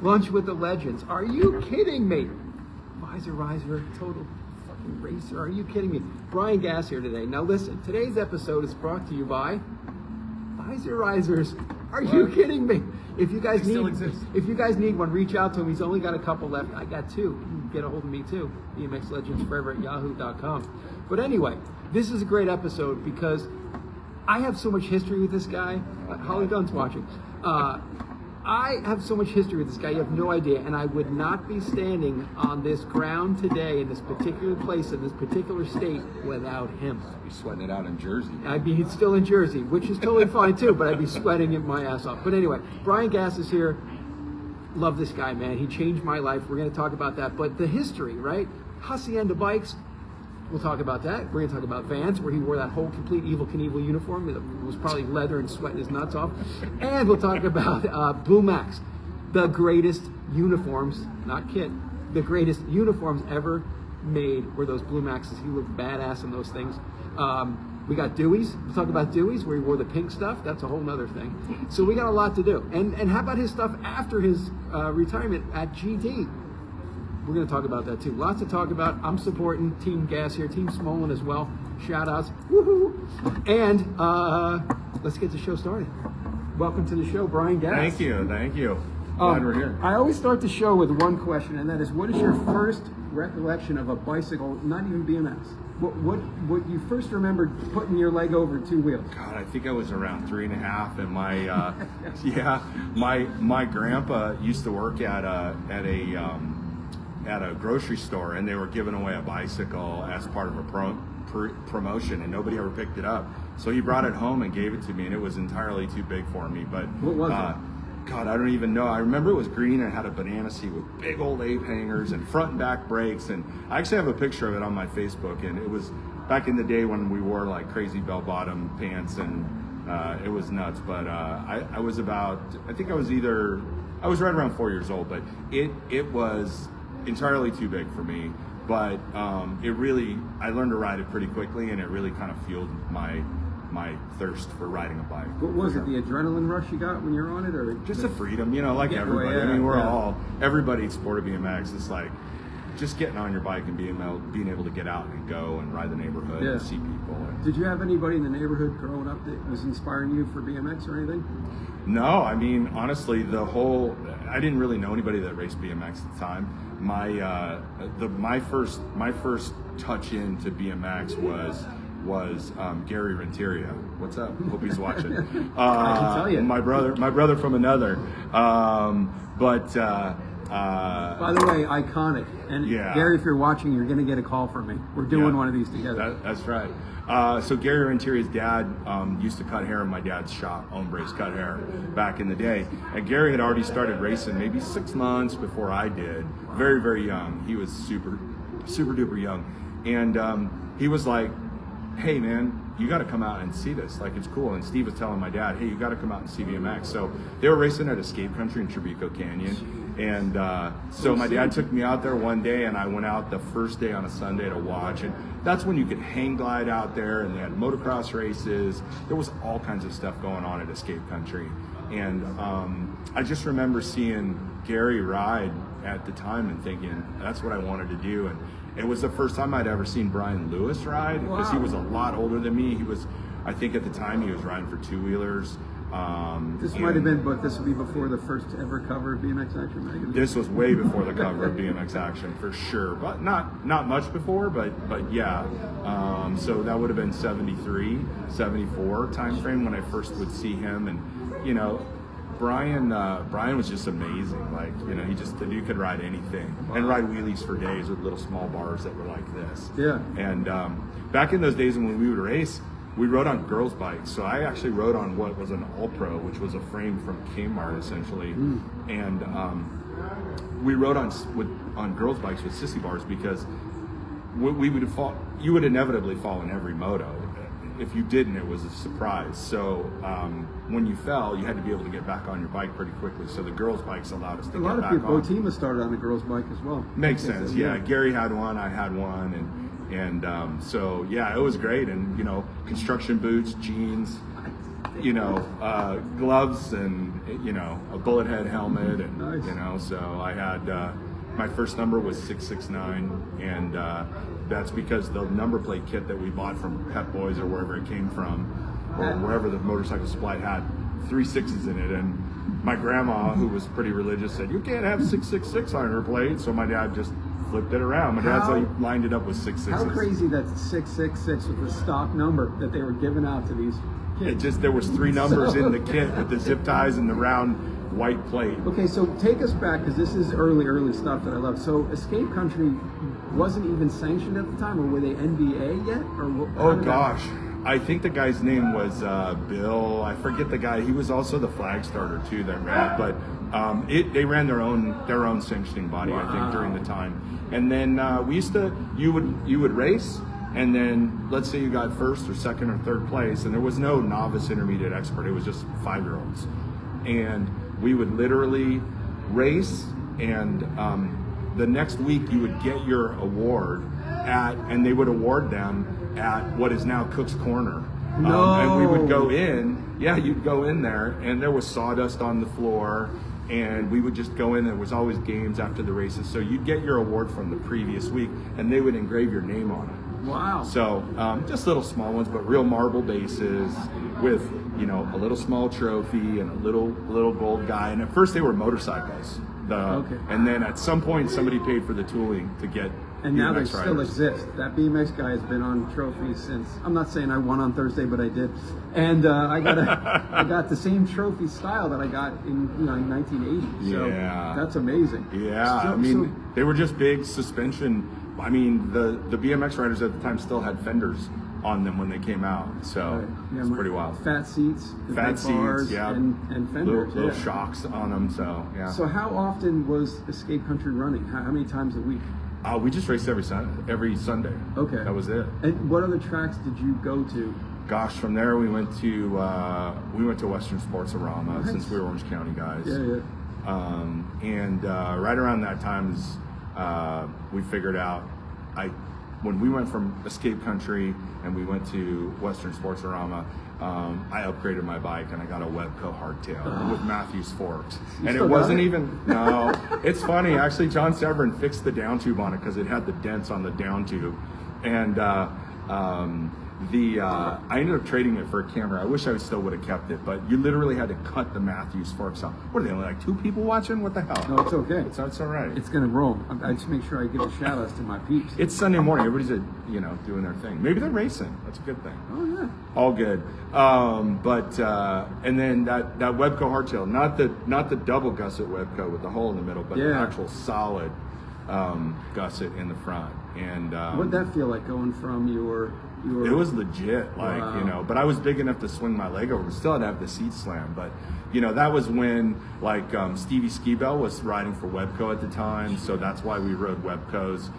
Lunch with the Legends. Are you kidding me? Visor Riser, total fucking racer. Are you kidding me? Brian Gass here today. Now listen, today's episode is brought to you by Visor Risers. Are you kidding me? If you guys need one, reach out to him. He's only got a couple left. I got two. You can get a hold of me too. BMXLegendsForever@yahoo.com. But anyway, this is a great episode because I have so much history with this guy. Holly Dunn's watching. I have so much history with this guy, you have no idea, and I would not be standing on this ground today in this particular place, in this particular state, without him. I'd be sweating it out in Jersey. He's still in Jersey, which is totally fine too, but I'd be sweating it my ass off. But anyway, Brian Gass is here. Love this guy, man. He changed my life. We're going to talk about that. But the history, right? Hacienda Bikes, we'll talk about that. We're going to talk about Vans, where he wore that whole complete Evel Knievel uniform. It was probably leather and sweating his nuts off. And we'll talk about Blue Max, the greatest uniforms, not kit, the greatest uniforms ever made were those Blue Maxes. He looked badass in those things. We got Dewey's. We'll talk about Dewey's, where he wore the pink stuff. That's a whole nother thing. So we got a lot to do. And how about his stuff after his retirement at GT? We're going to talk about that too. Lots to talk about. I'm supporting Team Gas here, Team Smolin as well. Shout outs. Woohoo! And let's get the show started. Welcome to the show, Brian Gas. Thank you. Glad we're here. I always start the show with one question, and that is, what is your first recollection of a bicycle, not even BMX? What you first remembered putting your leg over two wheels? God, I think I was around 3.5, and my grandpa used to work at a grocery store, and they were giving away a bicycle as part of a promotion, and nobody ever picked it up. So he brought it home and gave it to me, and it was entirely too big for me. But what was it? God, I don't even know. I remember it was green and had a banana seat with big old ape hangers and front and back brakes. And I actually have a picture of it on my Facebook. And it was back in the day when we wore like crazy bell-bottom pants, and it was nuts. But I was right around 4 years old, but it was entirely too big for me. But I learned to ride it pretty quickly, and it really kind of fueled my thirst for riding a bike. What was it, the adrenaline rush you got when you were on it, or just the freedom, like everybody? Yeah, I mean, everybody sported BMX. It's like just getting on your bike and being able to get out and go and ride the neighborhood and see people. Did you have anybody in the neighborhood growing up that was inspiring you for BMX or anything? No, I mean, honestly, I didn't really know anybody that raced BMX at the time. My first touch into BMX was Gary Renteria. What's up? Hope he's watching. I can tell you. My brother from another. By the way, iconic. And Gary, if you're watching, you're going to get a call from me. We're doing one of these together. That's right. So Gary Renteria's dad used to cut hair in my dad's shop, Hombres Cut Hair, back in the day. And Gary had already started racing maybe 6 months before I did. Very, very young. He was super, super duper young. And he was like, hey man, you got to come out and see this. Like, it's cool. And Steve was telling my dad, hey, you got to come out and see BMX. So they were racing at Escape Country in Tribeco Canyon. And so my dad took me out there one day, and I went out the first day on a Sunday to watch. And that's when you could hang glide out there, and they had motocross races. There was all kinds of stuff going on at Escape Country. And I just remember seeing Gary ride at the time and thinking, that's what I wanted to do. And it was the first time I'd ever seen Brian Lewis ride, because he was a lot older than me. I think at the time he was riding for two-wheelers. This might have been, but this would be before the first ever cover of BMX Action magazine. This was way before the cover of BMX Action, for sure, but not much before, but yeah. So that would have been 73, 74 time frame when I first would see him. And Brian was just amazing. Like, the dude could ride anything and ride wheelies for days with little small bars that were like this. Yeah. And back in those days when we would race, we rode on girls' bikes. So I actually rode on what was an All-Pro, which was a frame from Kmart essentially. And we rode on girls' bikes with sissy bars, because you would inevitably fall in every moto. If you didn't, it was a surprise. So when you fell, you had to be able to get back on your bike pretty quickly. So the girls' bikes allowed us to get back on. A lot of people, Botima started on a girls' bike as well. Makes sense, yeah. Gary had one, I had one, and so yeah, it was great. And construction boots, jeans. gloves and a bullet head helmet, and Nice. so I had my first number was 669, and that's because the number plate kit that we bought from Pep Boys or wherever it came from, or wherever the motorcycle supply had 3 6s in it, and my grandma, who was pretty religious, said you can't have 666 on her plate, so my dad just flipped it around. My dad's like lined it up with 6 6s. How crazy that 666 was the stock number that they were giving out to these kids. There was 3 numbers in the kit with the zip ties and the round white plate. Okay, so take us back, because this is early stuff that I love. So Escape Country wasn't even sanctioned at the time, or were they NBA yet? Oh gosh, I think the guy's name was Bill. I forget the guy. He was also the flag starter too that ran, but they ran their own sanctioning body. Wow. I think during the time. And then you would race, and then let's say you got first or second or third place, and there was no novice, intermediate, expert. It was just 5-year-olds, and we would literally race, and the next week you would get your award and they would award them at what is now Cook's Corner. No. And we would go in, you'd go in there, and there was sawdust on the floor, and we would just go in. There was always games after the races, so you'd get your award from the previous week, and they would engrave your name on it. Wow. So just little small ones, but real marble bases with a little small trophy and a little gold guy. And at first they were motorcycles. Okay. And then at some point somebody paid for the tooling to get. And now they BMX still riders. exist. That BMX guy has been on trophies since. I'm not saying I won on Thursday, but I did. And I got the same trophy style that I got in 1980. So Yeah. that's amazing. Yeah, they were just big suspension. I mean, the BMX riders at the time still had fenders on them when they came out, so it's pretty wild. Fat seats, the Fat big bars, seats, yeah, and fenders, little shocks on them. So yeah. So how often was Escape Country running? How many times a week? We just raced every Sunday. Okay, that was it. And what other tracks did you go to? Gosh, from there we went to Western Sports-Arama, Nice. since we were Orange County guys. Yeah. And right around that time we figured out when we went from Escape Country and we went to Western Sports-Arama, I upgraded my bike and I got a Webco hardtail with Matthews forks. You And it still got wasn't it? even, no, it's funny, actually John Severin fixed the down tube on it because it had the dents on the down tube. And I ended up trading it for a camera. I wish I still would have kept it, but you literally had to cut the Matthews forks out. What are they, only like 2 people watching? What the hell? No, it's okay. It's all right. It's gonna roll. I just make sure I give a shout out to my peeps. It's Sunday morning. Everybody's doing their thing. Maybe they're racing. That's a good thing. Oh yeah. All good. And then that Webco hardtail, not the double gusset Webco with the hole in the middle, but the actual solid gusset in the front. And what'd that feel like going from your? It was legit, like, Wow. but I was big enough to swing my leg over. We still had to have the seat slam, but that was when Stevie Skibell was riding for Webco at the time, so that's why we rode Webcos.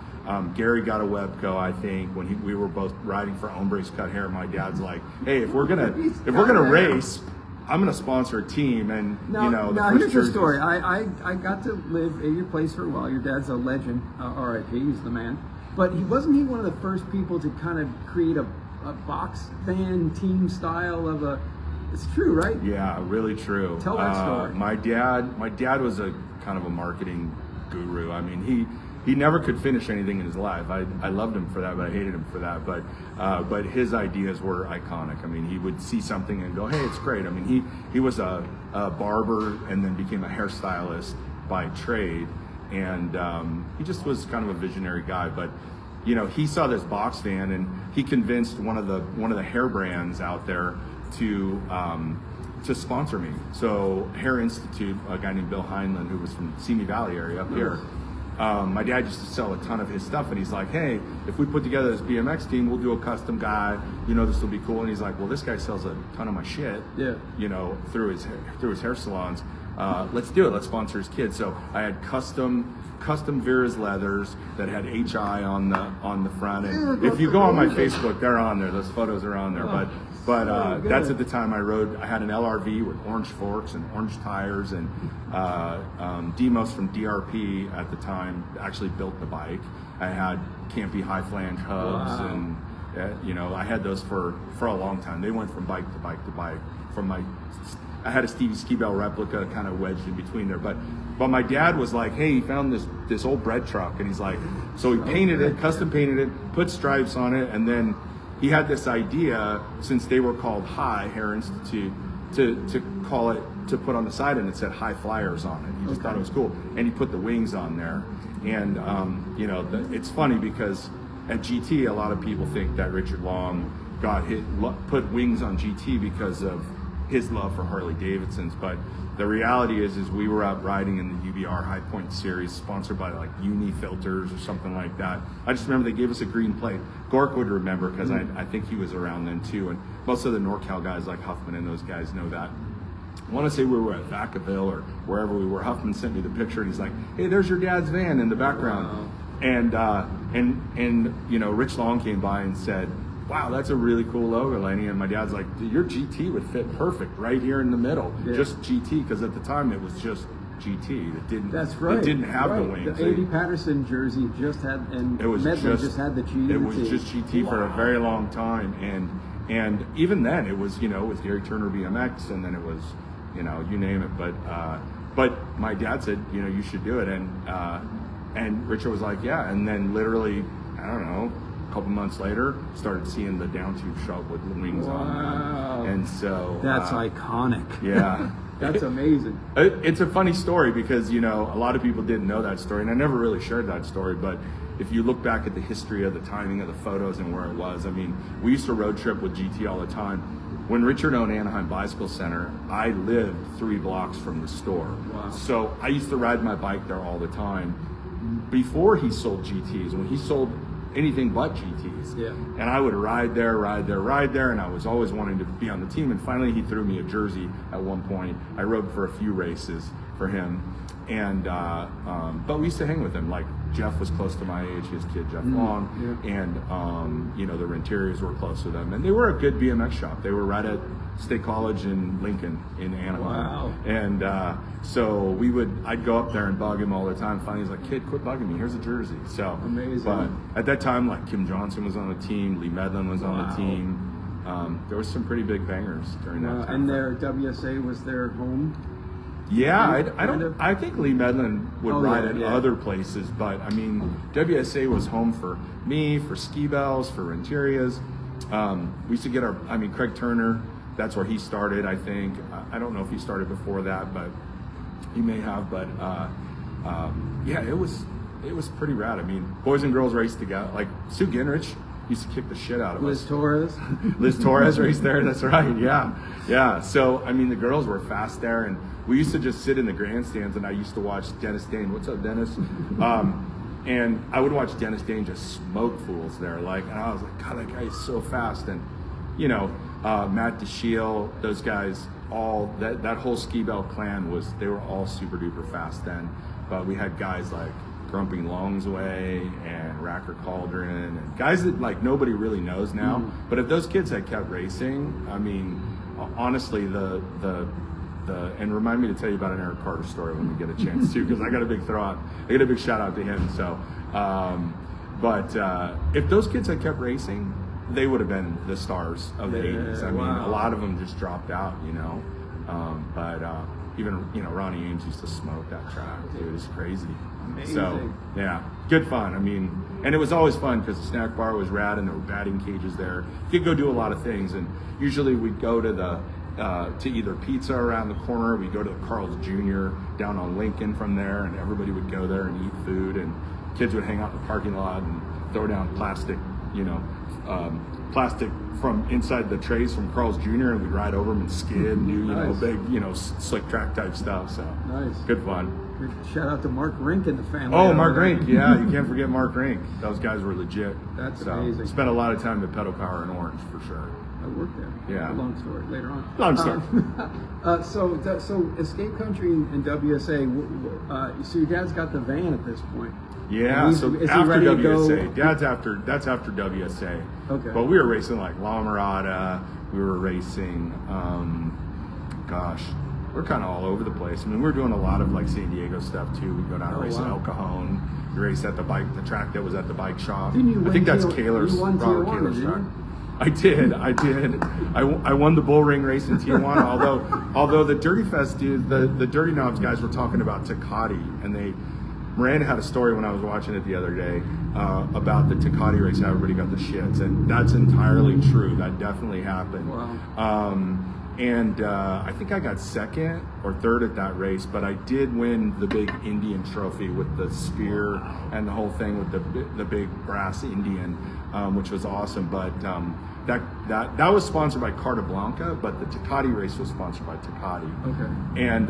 Gary got a Webco, I think, when we were both riding for Hombres Cut Hair. My dad's like, "Hey, if we're gonna race, I'm gonna sponsor a team." And Now here's your story. I got to live at your place for a while. Your dad's a legend. R.I.P. He's the man. But wasn't he one of the first people to kind of create a box fan team style of a? It's true, right? Yeah, really true. Tell that story. My dad was a kind of a marketing guru. I mean, he never could finish anything in his life. I loved him for that, but I hated him for that. But his ideas were iconic. I mean, he would see something and go, "Hey, it's great." I mean, he was a barber and then became a hairstylist by trade. And he just was kind of a visionary guy, but he saw this box fan and he convinced one of the hair brands out there to sponsor me. So Hair Institute, a guy named Bill Heinlein, who was from Simi Valley area up here, my dad used to sell a ton of his stuff, and he's like, "Hey, if we put together this BMX team, we'll do a custom guy. This will be cool." And he's like, "Well, this guy sells a ton of my shit, through his hair salons. Let's do it. Let's sponsor his kids." So I had custom Vera's leathers that had HI on the front. And if you go on my Facebook, they're on there. Those photos are on there. But that's at the time I had an LRV with orange forks and orange tires, and Demos from DRP at the time actually built the bike. I had Campy high flange hubs, and I had those for a long time. They went from bike to bike to bike from I had a Stevie Ski Bell replica kind of wedged in between there, but my dad was like, hey, he found this old bread truck, and he's like, so he painted it, custom painted it, put stripes on it, and then he had this idea, since they were called High Hair Institute, to call it, to put on the side, and it said High Flyers on it. He just thought it was cool, and he put the wings on there. And you know, it's funny because at GT, a lot of people think that Richard Long put wings on GT because of his love for Harley Davidsons, but the reality is we were out riding in the UBR High Point Series, sponsored by like Uni Filters or something like that. I just remember they gave us a green plate. Gork would remember because I think he was around then too, and most of the NorCal guys like Huffman and those guys know that. I want to say we were at Vacaville or wherever we were. Huffman sent me the picture, and he's like, "Hey, there's your dad's van in the background." Wow. And you know, Rich Long came by and said, "Wow, that's a really cool logo, Lenny." And my dad's like, "Your GT would fit perfect right here in the middle, just GT," because at the time it was just GT. It didn't. That's right. It didn't have the wings. The A.D. Patterson jersey just had, and Medley just had the GT. It was just GT for a very long time, and even then it was, you know, with Gary Turner BMX, and then it was, you know, you name it. But my dad said, you know, you should do it, and Richard was like, yeah, and then literally, I don't know, a couple months later, started seeing the down tube shop with the wings on them. And so that's iconic. Yeah. That's amazing. It's a funny story because, you know, a lot of people didn't know that story, and I never really shared that story, but if you look back at the history of the timing of the photos and where it was, I mean, we used to road trip with GT all the time. When Richard owned Anaheim Bicycle Center, I lived 3 blocks from the store. Wow. So I used to ride my bike there all the time before he sold GTs. When he sold anything but GTs. Yeah. And I would ride there, and I was always wanting to be on the team. And finally, he threw me a jersey at one point. I rode for a few races for him, and but we used to hang with him. Like Jeff was close to my age, his kid Jeff Long, and you know, the Rentiers were close to them, and they were a good BMX shop. They were right at State College in Lincoln in Anaheim. Wow. And so I'd go up there and bug him all the time. Finally, he's like, "Kid, quit bugging me. Here's a jersey." So amazing. But at that time, like Kim Johnson was on the team, Lee Medlin was on the team. There was some pretty big bangers during that time. And their WSA was their home. Yeah, I think Lee Medlin would ride at other places, but I mean, WSA was home for me, for Ski Bells, for Renterias. We used to get Craig Turner. That's where he started, I think. I don't know if he started before that, but he may have. But yeah, it was pretty rad. I mean, boys and girls raced together. Like Sue Ginrich used to kick the shit out of us. Liz Torres raced there. That's right. Yeah. So I mean, the girls were fast there, and we used to just sit in the grandstands, and I used to watch Dennis Dane. What's up, Dennis? And I would watch Dennis Dane just smoke fools there. Like, and I was like, God, that guy is so fast. And you know, Matt DeShiel, those guys, all that whole Ski Bell clan they were all super duper fast then. But we had guys like Grumpy Longsway and Racker Cauldron, and guys that like nobody really knows now. But if those kids had kept racing, I mean, honestly, and remind me to tell you about an Eric Carter story when we get a chance too, because I got a big shout out to him. So, but if those kids had kept racing, they would have been the stars of the 80s. I mean, a lot of them just dropped out, you know. But even, you know, Ronnie Ames used to smoke that track. It was crazy. Amazing. So, yeah, good fun. I mean, and it was always fun because the snack bar was rad and there were batting cages there. You could go do a lot of things. And usually we'd go to to either pizza around the corner, we'd go to the Carl's Jr. down on Lincoln from there, and everybody would go there and eat food. And kids would hang out in the parking lot and throw down plastic, you know, plastic from inside the trays from Carl's Jr. and we'd ride over them and skid and do, you know, big, you know, slick track type stuff. So good fun. Good shout out to Mark Rink and the family. Oh, Mark Rink, yeah, you can't forget Mark Rink. Those guys were legit. That's amazing. Spent a lot of time at Pedal Power in Orange for sure. I worked there. Yeah. A long story later on. Long story. So Escape Country and WSA. So your dad's got the van at this point. Yeah. So after WSA, that's after WSA. Okay. But we were racing like La Mirada. We were racing. We're kind of all over the place. I mean, we're doing a lot of like San Diego stuff too. We go down and race in El Cajon. We race at the track that was at the bike shop. Didn't you I think that's you won Robert Tijuana, Kaler's track. I did. I won the bull ring race in Tijuana. Although the Dirty Fest dude, the Dirty Knobs guys were talking about Tecate, and Miranda had a story when I was watching it the other day about the Tecate race. How everybody got the shits, and that's entirely true. That definitely happened. Wow. And I think I got second or third at that race, but I did win the big Indian trophy with the spear and the whole thing with the big brass Indian, which was awesome. But that was sponsored by Carta Blanca, but the Tecate race was sponsored by Tecate. Okay. And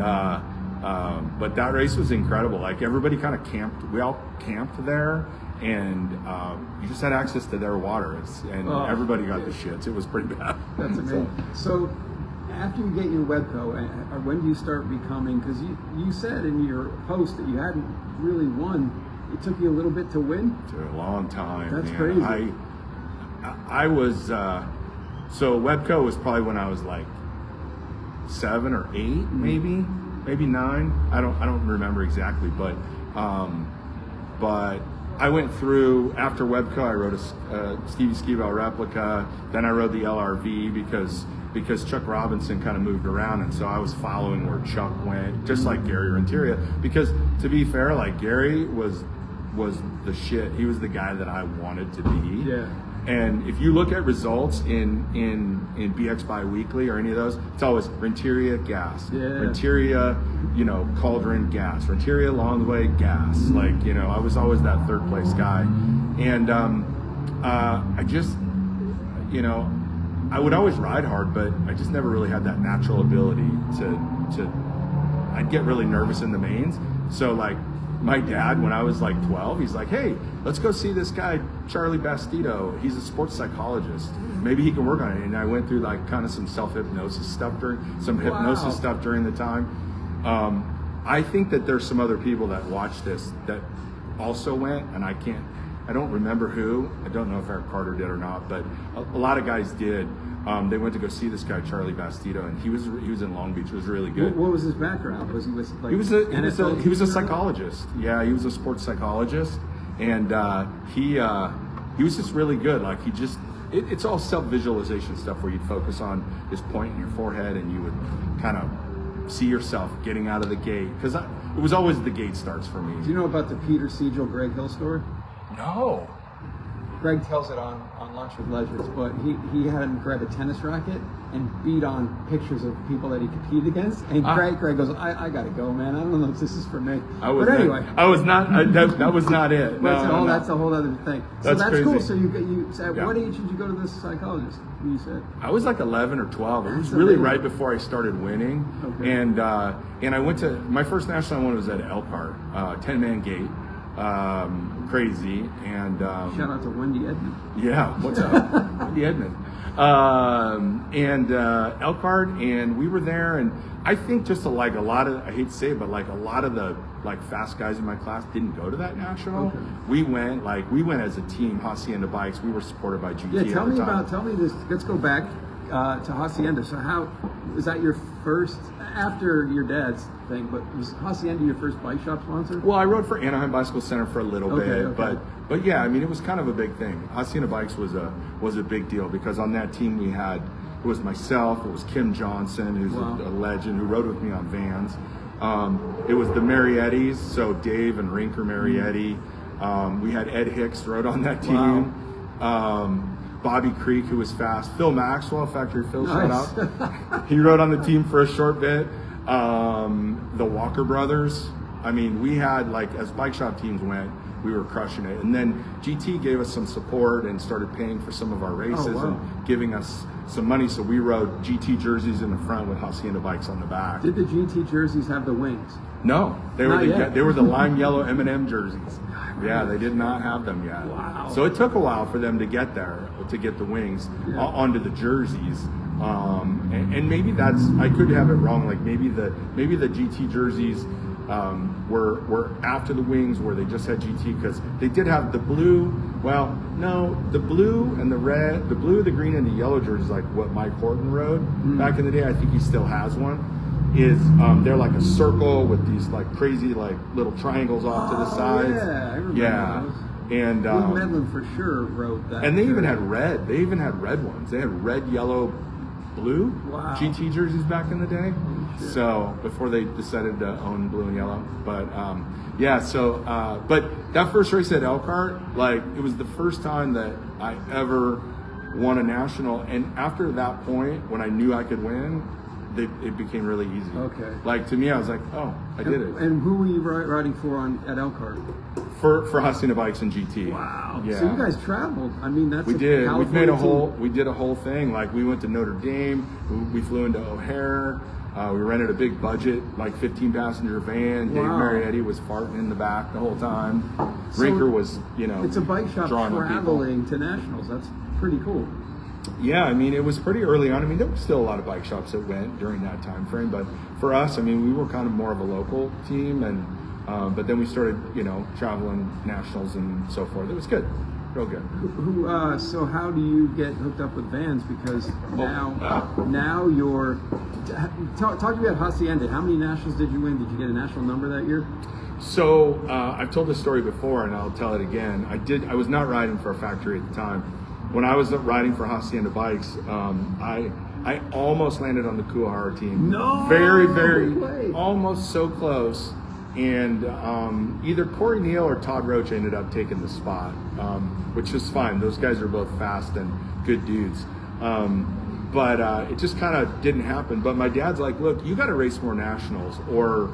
but that race was incredible. Like everybody kind of camped. We all camped there, and you just had access to their water, everybody got the shits. It was pretty bad. That's amazing. So after you get your Webco, or when do you start becoming, because you said in your post that you hadn't really won. It took you a little bit to win? It took a long time. That's man. crazy. I was, so Webco was probably when I was like 7 or 8, maybe 9. I don't remember exactly, but I went through, after Webco, I rode a Stevie Ski-Bell replica, then I rode the LRV because Chuck Robinson kind of moved around, and so I was following where Chuck went, just like Gary Renteria, because to be fair, like Gary was the shit. He was the guy that I wanted to be. Yeah. And if you look at results in BX Biweekly or any of those, it's always Renteria, GASS. Yeah. Renteria, Cauldron, GASS. Renteria, along the way, GASS. Like, I was always that third place guy. And I just, I would always ride hard, but I just never really had that natural ability to I'd get really nervous in the mains. So like, my dad, when I was like 12, he's like, hey, let's go see this guy, Charlie Bastido. He's a sports psychologist. Maybe he can work on it. And I went through like kind of some self-hypnosis stuff hypnosis stuff during the time. I think that there's some other people that watched this that also went, and I don't remember who. I don't know if Eric Carter did or not, but a lot of guys did. They went to go see this guy, Charlie Bastido, and he was in Long Beach. It was really good. What was his background? Was he like he was a psychologist. Yeah, he was a sports psychologist, and he was just really good. Like it's all self-visualization stuff where you'd focus on this point in your forehead, and you would kind of see yourself getting out of the gate, because it was always the gate starts for me. Do you know about the Peter Siegel, Greg Hill story? No. Greg tells it on Lunch with Legends, but he had him grab a tennis racket and beat on pictures of people that he competed against. And Greg goes, I gotta go, man. I don't know if this is for me. But anyway, I was not. That was not it. That's a whole other thing. So that's crazy. Cool. So at what age did you go to this psychologist? You said I was like 11 or 12. It was That's really amazing. right before I started winning. Okay. And I went to my first national I won was at Elkhart, 10-man gate. Crazy. And shout out to Wendy Edmond. Yeah, what's up? Wendy Edmond. And Elkhart, and we were there, and I think just like a lot of, I hate to say it, but like a lot of the like fast guys in my class didn't go to that national. Okay. We went as a team, Hacienda Bikes. We were supported by GT. Yeah, tell me this. Let's go back to Hacienda. So how was that your first, after your dad's thing, but was Hacienda your first bike shop sponsor? Well, I rode for Anaheim Bicycle Center for a little bit, okay. But yeah, I mean, it was kind of a big thing. Hacienda Bikes was a big deal, because on that team we had, it was myself, it was Kim Johnson, who's a legend, who rode with me on vans. It was the Mariettis, so Dave and Rinker Marietti. We had Ed Hicks rode on that team. Wow. Bobby Creek, who was fast. Phil Maxwell, Factory Phil, Nice. shout out. He rode on the team for a short bit. The Walker brothers. I mean, we had, like, as bike shop teams went, we were crushing it. And then GT gave us some support and started paying for some of our races and giving us some money. So we rode GT jerseys in the front with Hacienda Bikes on the back. Did the GT jerseys have the wings? No, they were the lime yellow M&M jerseys. Yeah, they did not have them yet. Wow. So it took a while for them to get there, to get the wings onto the jerseys. And maybe I could have it wrong. Like maybe the GT jerseys were after the wings, where they just had GT, because they did have the blue. Well, no, the blue and the red, the blue, the green, and the yellow jerseys, like what Mike Horton rode back in the day. I think he still has one. They're like a circle with these like crazy like little triangles off to the sides. Yeah, I remember those. And Blue Medlin for sure wrote that. and they even had red. They even had red ones. They had red, yellow, blue GT jerseys back in the day. So before they decided to own blue and yellow, but yeah. So but that first race at Elkhart, like it was the first time that I ever won a national. And after that point, when I knew I could win, it became really easy. Okay. Like to me, I was like, oh, I did it. And who were you riding for at Elkhart? For Hacienda Bikes and GT. Wow. Yeah. So you guys traveled. I mean, that's we did. We California made a team. whole. We did a whole thing. Like we went to Notre Dame. We flew into O'Hare. We rented a big budget, like 15 passenger van. Dave Marietti was farting in the back the whole time. So Rinker was, it's a bike shop traveling to nationals. That's pretty cool. Yeah, I mean, it was pretty early on. I mean, there were still a lot of bike shops that went during that time frame, but for us, I mean, we were kind of more of a local team, and but then we started, traveling nationals and so forth. It was good, real good. So how do you get hooked up with vans? Because now you're. Talk to me about Hacienda. How many nationals did you win? Did you get a national number that year? So I've told this story before, and I'll tell it again. I was not riding for a factory at the time. When I was riding for Hacienda Bikes, I almost landed on the Kuahara team. No, very, way. almost so close. And either Corey Neal or Todd Roach ended up taking the spot, which is fine. Those guys are both fast and good dudes. But it just kind of didn't happen. But my dad's like, look, you got to race more nationals, or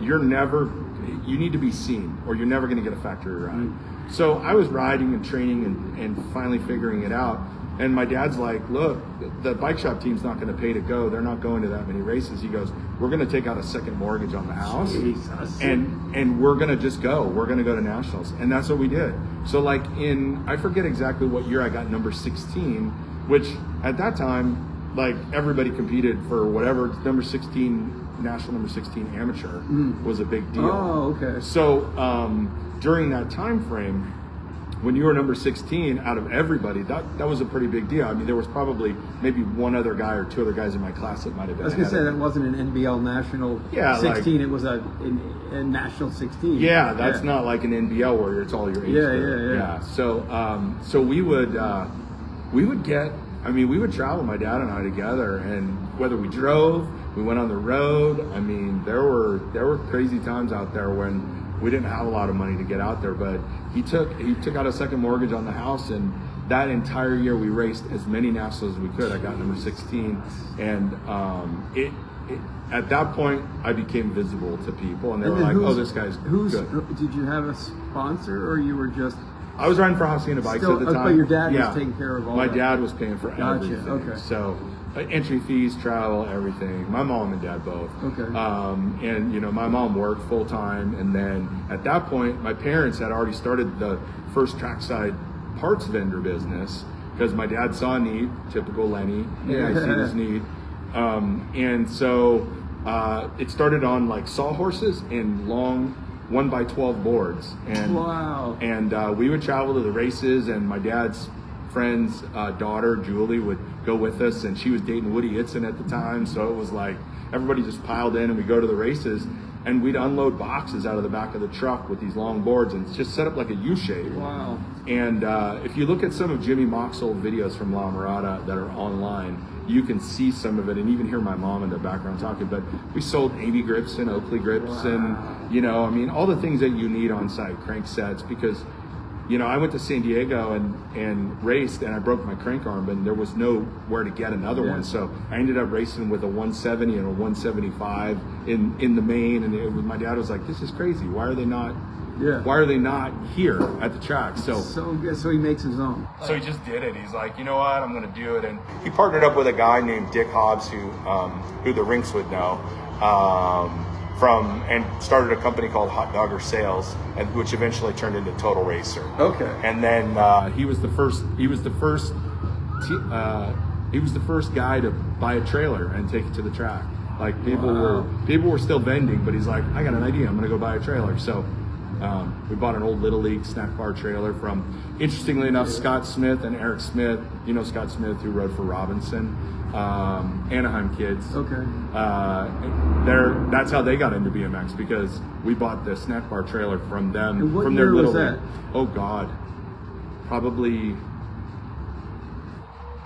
you need to be seen, or you're never going to get a factory ride. Mm-hmm. So I was riding and training and finally figuring it out. And my dad's like, look, the bike shop team's not going to pay to go. They're not going to that many races. He goes, we're going to take out a second mortgage on the house. Jesus. And we're going to just go. We're going to go to nationals. And that's what we did. So like I forget exactly what year I got number 16, which at that time, like everybody competed for whatever number 16, national number 16 amateur was a big deal. Oh, okay. So during that time frame, when you were number 16 out of everybody, that was a pretty big deal. I mean, there was probably maybe one other guy or two other guys in my class that might have been. I was going to say that wasn't an NBL national 16. It was a national 16. Yeah, that's not like an NBL where it's all your age group. Yeah. So we would get. I mean, we would travel, my dad and I together, and whether we drove, we went on the road. I mean, there were crazy times out there when we didn't have a lot of money to get out there, but he took out a second mortgage on the house, and that entire year we raced as many nationals as we could. I got number 16, and at that point I became visible to people, and they were like, "Oh, this guy's good." Did you have a sponsor, or you were just? I was riding for Hacienda Bikes at the time. But your dad was taking care of all My that. dad was paying for everything. Okay. So entry fees, travel, everything. My mom and dad both. Okay. And my mom worked full time, and then at that point, my parents had already started the first trackside parts vendor business because my dad saw a need, typical Lenny. Yeah, I see this need. And so it started on like sawhorses and long 1x12 boards, and wow. And we would travel to the races, and my dad's friend's daughter Julie would go with us, and she was dating Woody Itzen at the time, so it was like everybody just piled in, and we'd go to the races, and we'd unload boxes out of the back of the truck with these long boards and just set up like a U shape. Wow. And if you look at some of Jimmy Mock's old videos from La Mirada that are online, you can see some of it, and even hear my mom in the background talking. But we sold Amy grips and Oakley grips, and I mean, all the things that you need on site, crank sets, because I went to San Diego and raced, and I broke my crank arm, and there was nowhere to get another one. So I ended up racing with a 170 and a 175 in the main, and my dad was like, "This is crazy. Why are they not? Why are they not here at the track?" So he makes his own. So he just did it. He's like, you know what? I'm going to do it, and he partnered up with a guy named Dick Hobbs, who the Rinks would know. And started a company called Hot Dogger Sales, which eventually turned into Total Racer. Okay. And then he was the first guy to buy a trailer and take it to the track. Like people were still vending, but he's like, I got an idea. I'm gonna go buy a trailer. So we bought an old Little League snack bar trailer from, interestingly enough, Scott Smith and Eric Smith. You know Scott Smith, who rode for Robinson. Anaheim kids. Okay. That's how they got into BMX, because we bought the snack bar trailer from them. And what from year their little was that? Oh God, probably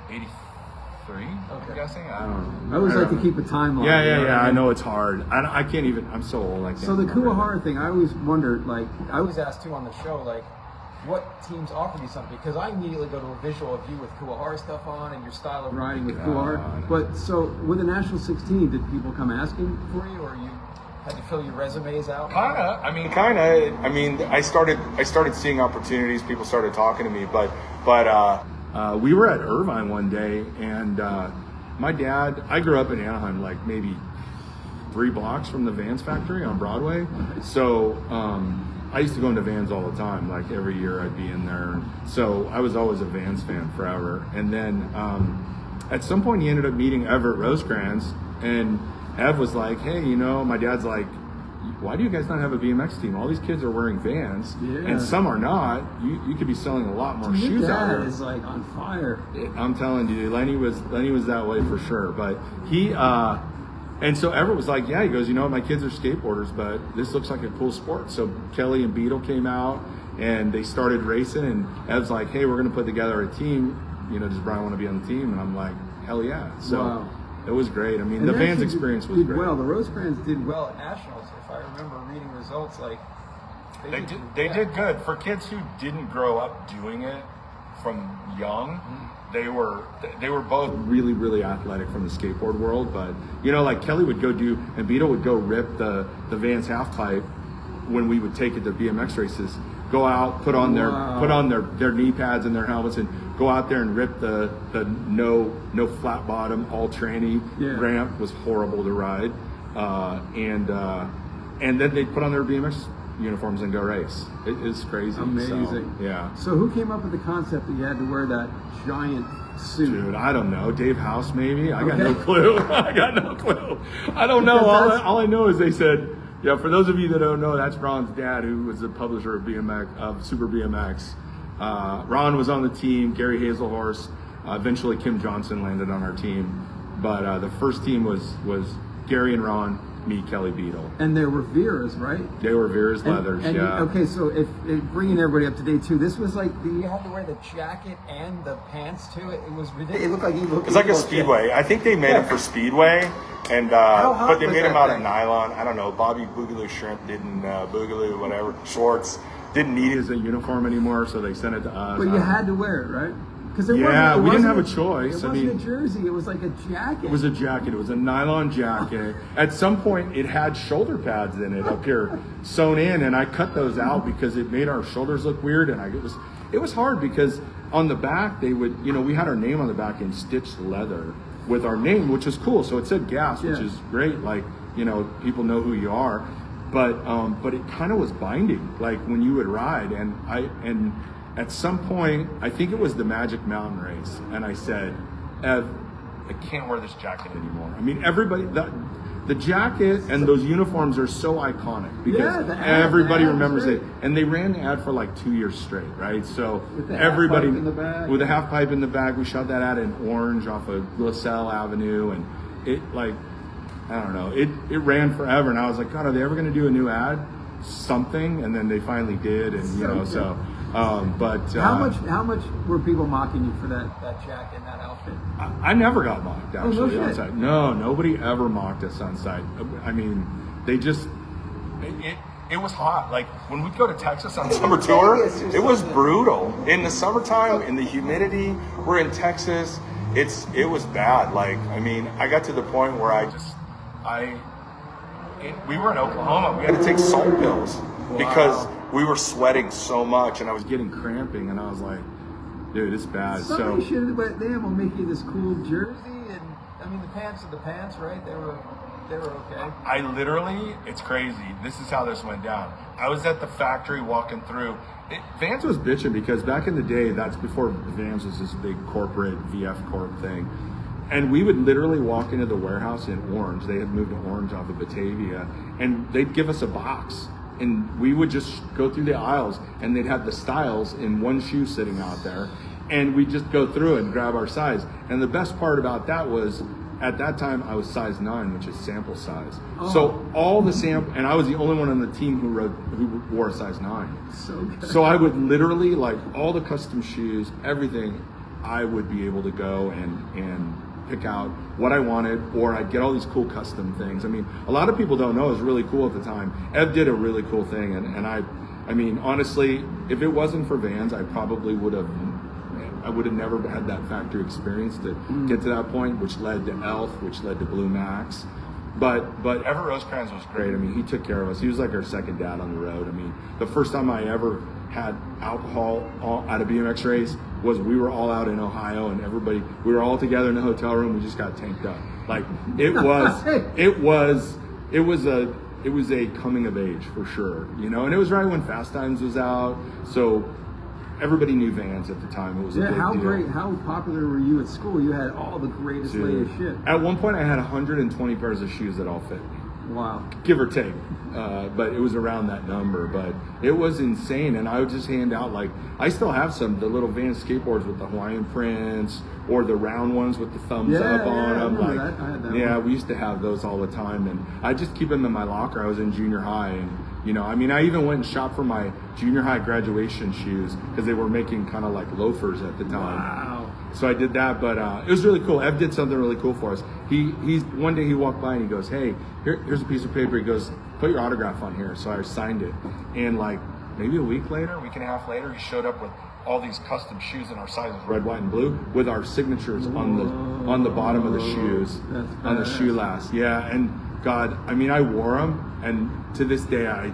83. I'm guessing. I don't know. I always like to know. keep a timeline. Yeah. I know it's hard. I can't even. I'm so old. I can't. So the remember. Kuwahara thing, I always wondered, like, I was asked too on the show, like, what teams offered you something? Because I immediately go to a visual of you with Kuwahara stuff on and your style of riding with Kuwahara. But so with the National 16, did people come asking for you, or you had to fill your resumes out? Kinda. I mean, I started seeing opportunities. People started talking to me, but we were at Irvine one day, and my dad. I grew up in Anaheim, like maybe 3 blocks from the Vans factory on Broadway. So I used to go into Vans all the time. Like every year, I'd be in there. So I was always a Vans fan forever. And then at some point, he ended up meeting Everett Rosecrans, and Ev was like, "Hey, my dad's like, why do you guys not have a BMX team? All these kids are wearing Vans, and some are not. You could be selling a lot more shoes out there." Is like on fire. I'm telling you, Lenny was that way for sure. But he and so Everett was like, "Yeah," he goes, "My kids are skateboarders, but this looks like a cool sport." So Kelly and Beetle came out and they started racing, and Ev's like, "Hey, we're gonna put together a team. Does Brian want to be on the team?" And I'm like, "Hell yeah!" So. Wow. It was great. I mean, And the they Vans actually experience was did great. well. The Rosecrans did well at Nationals, if I remember reading results. Like They did good for kids who didn't grow up doing it from young. They were both really, really athletic from the skateboard world. But like Kelly would go do, and Beetle would go rip the Vans half pipe when we would take it to BMX races. Go out, put on their knee pads and their helmets, and go out there and rip the no flat bottom all tranny ramp. Was horrible to ride, and then they'd put on their BMX uniforms and go race. It's crazy. Amazing. So, yeah. So who came up with the concept that you had to wear that giant suit? Dude, I don't know. Dave House, maybe. I got no clue. I don't know. All I know is they said. Yeah, for those of you that don't know, that's Ron's dad, who was the publisher of Super BMX. Ron was on the team. Gary Hazelhorse. Eventually, Kim Johnson landed on our team. But the first team was Gary and Ron, me, Kelly, Beetle. And they were Vera's, right? They were Vera's leathers. Yeah. Okay, so if bringing everybody up to date too, this was like you had to wear the jacket and the pants too. It was ridiculous. It looked like It's like a Speedway. I think they made it for Speedway. And but they made him out of nylon. I don't know. Bobby Boogaloo Shrimp didn't Boogaloo whatever Schwartz didn't need his uniform anymore, so they sent it to us. But you had to wear it, right? Because we didn't have a choice. It wasn't a jersey. It was like a jacket. It was a jacket. It was a nylon jacket. At some point, it had shoulder pads in it up here sewn in, and I cut those out because it made our shoulders look weird. And it was hard because on the back they would we had our name on the back in stitched leather with our name, which was cool. So it said GASS, which is great. Like, people know who you are. But it kind of was binding, like when you would ride. And at some point, I think it was the Magic Mountain race, and I said, Ev, I can't wear this jacket anymore. I mean, everybody, the jacket and those uniforms are so iconic because everybody remembers it. And they ran the ad for like 2 years straight, right? So everybody with a half pipe in the back, we shot that ad in orange off of LaSalle Avenue, and it I don't know, it ran forever. And I was like, God, are they ever going to do a new ad? Something, and then they finally did, and so. But how much were people mocking you for that jacket and that outfit? I never got mocked actually no on site. No, nobody ever mocked us on site. I mean, they just it was hot. Like when we'd go to Texas on summer tour, it was brutal. In the summertime, in the humidity, we're in Texas. It was bad. Like I mean, I got to the point where we were in Oklahoma. We had to take salt pills because we were sweating so much, and I was getting cramping, and I was like, dude, it's bad. Somebody should have, but they will make you this cool jersey, and I mean the pants are the pants, right? They were okay. I literally, it's crazy. This is how this went down. I was at the factory walking through. Vans was bitching because back in the day, that's before Vans was this big corporate VF Corp thing. And we would literally walk into the warehouse in Orange. They had moved to Orange off of Batavia, and they'd give us a box. And we would just go through the aisles, and they'd have the styles in one shoe sitting out there. and we just go through it and grab our size. And the best part about that was, at that time I was size 9, which is sample size. So all the sample, and I was the only one on the team who wore a size 9. So good. So I would literally, like, all the custom shoes, everything, I would be able to go and pick out what I wanted, or I'd get all these cool custom things. I mean, a lot of people don't know it was really cool at the time. Ev did a really cool thing, and I mean, honestly, if it wasn't for Vans, I probably would have never had that factory experience to get to that point, which led to Elf, which led to Blue Max. But Everett Rosecrans was great. I mean, he took care of us. He was like our second dad on the road. I mean, the first time I ever had alcohol at a BMX race was we were all out in Ohio, and we were all together in a hotel room. We just got tanked up. Like, it was a coming of age for sure, you know. And it was right when Fast Times was out, so everybody knew Vans at the time. It was a big deal. How popular were you at school? You had all the greatest latest shit. At one point, I had 120 pairs of shoes that all fit me. Wow. Give or take. But it was around that number. But it was insane. And I would just hand out, like, I still have the little Vans skateboards with the Hawaiian prints, or the round ones with the thumbs up on them. I had that one. We used to have those all the time. And I just keep them in my locker. I was in junior high, and you know, I mean, I even went and shopped for my junior high graduation shoes because they were making kind of like loafers at the time. Wow. So I did that, but it was really cool. Ev did something really cool for us. He's one day he walked by and he goes, "Hey, here's a piece of paper." He goes, "Put your autograph on here." So I signed it, and like maybe a week and a half later, he showed up with all these custom shoes in our sizes, red, white, and blue, with our signatures on the bottom of the shoes, on the shoe last. Yeah, and God, I mean, I wore them, and to this day, I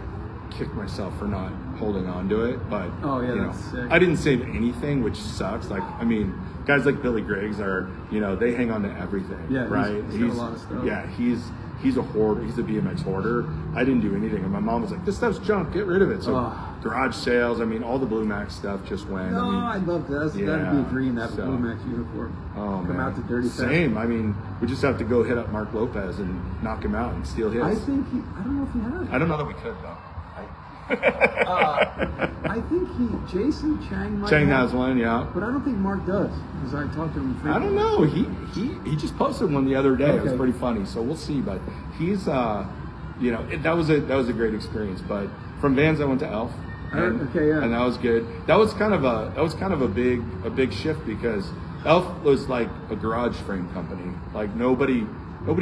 kick myself for not holding on to it. But that's sick. I didn't save anything, which sucks. Like, I mean, guys like Billy Griggs are, you know, they hang on to everything. Yeah, right. He's a lot of stuff. Yeah, he's a hoarder. He's a BMX hoarder. I didn't do anything, and my mom was like, "This stuff's junk. Get rid of it." So garage sales. I mean, all the Blue Max stuff just went. No, I'd love that. That'd be a dream to have a Blue Max uniform. Come out to Dirty Fast. Same. I mean, we just have to go hit up Mark Lopez and knock him out and steal his. I don't know if he has. I don't know that we could though. I think Jason Chang might Chang have has one, yeah. But I don't think Mark does, because I talked to him frequently. I don't know. He just posted one the other day. It was pretty funny. So we'll see. But he's you know, that was a great experience. But from Vans I went to Elf. And that was good. That was kind of a big shift, because Elf was like a garage frame company. Like nobody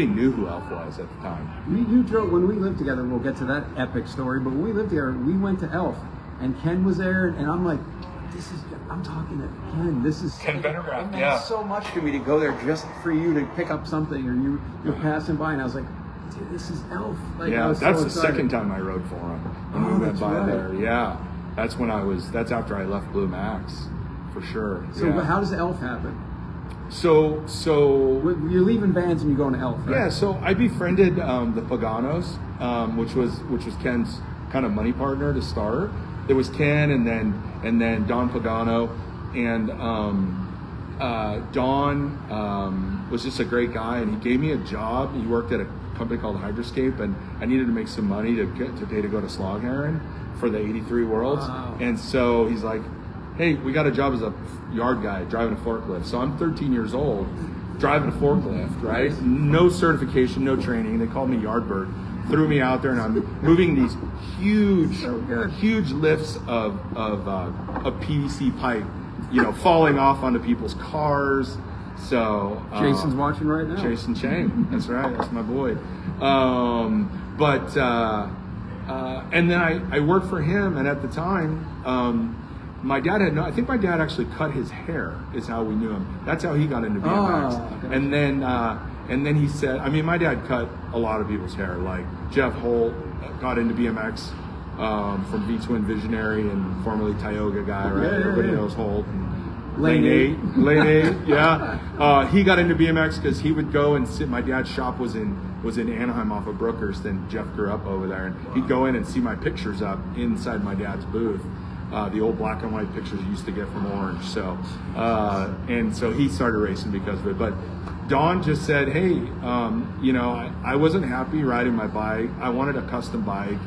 knew who Elf was at the time. You drove when we lived together. We'll get to that epic story. But when we lived together, we went to Elf, and Ken was there, and I'm like, I'm talking to Ken. This is Ken Bendergraft. It meant so much to me to go there just for you to pick up something, or you're passing by, and I was like, dude, this is Elf. Like, that's the second time I rode for him when we went by there. Yeah, that's after I left Blue Max, for sure. So how does Elf happen? So you're leaving Vans and you're going to Elf, right? Yeah. So I befriended the Paganos, which was Ken's kind of money partner to start. There was Ken, and then Don Pagano, and Don was just a great guy, and he gave me a job. He worked at a company called Hydroscape, and I needed to make some money to pay to go to Slogheron for the 83 Worlds. Wow. And so he's like, "Hey, we got a job as a yard guy driving a forklift." So I'm 13 years old, driving a forklift, right? No certification, no training. They called me Yardbird, threw me out there, and I'm moving these huge lifts of PVC pipe, you know, falling off onto people's cars. So Jason's watching right now. Jason Chang, that's right, that's my boy. And then I worked for him, and at the time, my dad I think my dad actually cut his hair, is how we knew him. That's how he got into BMX. Okay. And then he said, I mean, my dad cut a lot of people's hair. Like Jeff Holt got into BMX from V-Twin Visionary and formerly Tioga guy, right? Everybody knows Holt. And Lane 8, yeah. He got into BMX because he would go and sit. My dad's shop was in Anaheim off of Brookhurst, and Jeff grew up over there. And he'd go in and see my pictures up inside my dad's booth. The old black and white pictures he used to get from Orange. So, and so he started racing because of it. But Don just said, "Hey, you know, I wasn't happy riding my bike. I wanted a custom bike."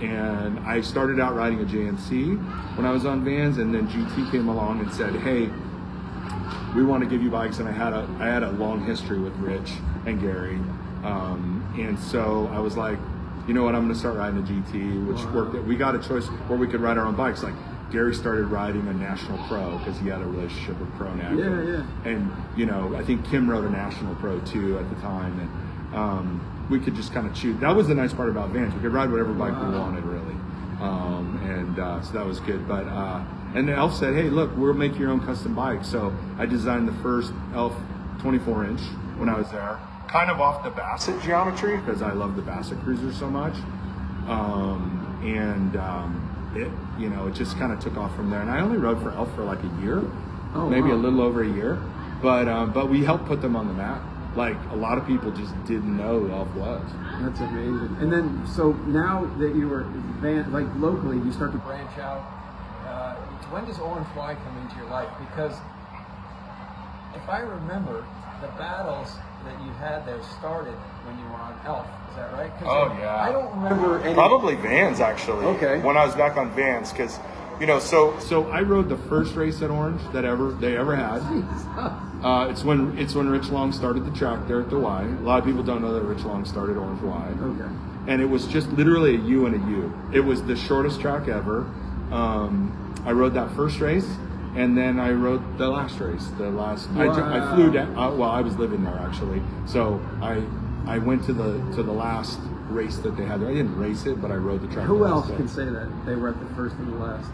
And I started out riding a JMC when I was on Vans, and then GT came along and said, "Hey, we want to give you bikes. And I had a long history with Rich and Gary. And so I was like, you know what, I'm going to start riding a GT, which worked. We got a choice where we could ride our own bikes. Like Gary started riding a National Pro because he had a relationship with Pro Nag. And, you know, I think Kim rode a National Pro too at the time. And we could just kind of choose. That was the nice part about Vans. We could ride whatever bike we wanted, really. So that was good. But and Elf said, hey, look, we'll make your own custom bike. So I designed the first Elf 24-inch when I was there. Kind of off the Bassett geometry because I love the Bassett Cruiser so much, it, you know, it just kind of took off from there. And I only rode for Elf for like a year, maybe a little over a year, but we helped put them on the map. Like a lot of people just didn't know who Elf was. That's amazing. And then, so now that you were like locally, you start to branch out. When does Orange Y come into your life? Because if I remember, the battles that you had there started when you were on Elf. Is that right? Yeah. I don't remember any. Probably Vans, actually. Okay. When I was back on Vans, because, you know, so I rode the first race at Orange that they ever had. It's when Rich Long started the track there at the Y. A lot of people don't know that Rich Long started Orange Y. Okay. And it was just literally a U and a U. It was the shortest track ever. I rode that first race. And then I rode the last race. I flew down. Well, I was living there actually, so I went to the last race that they had there. I didn't race it, but I rode the track. Who else can say that they were at the first and the last?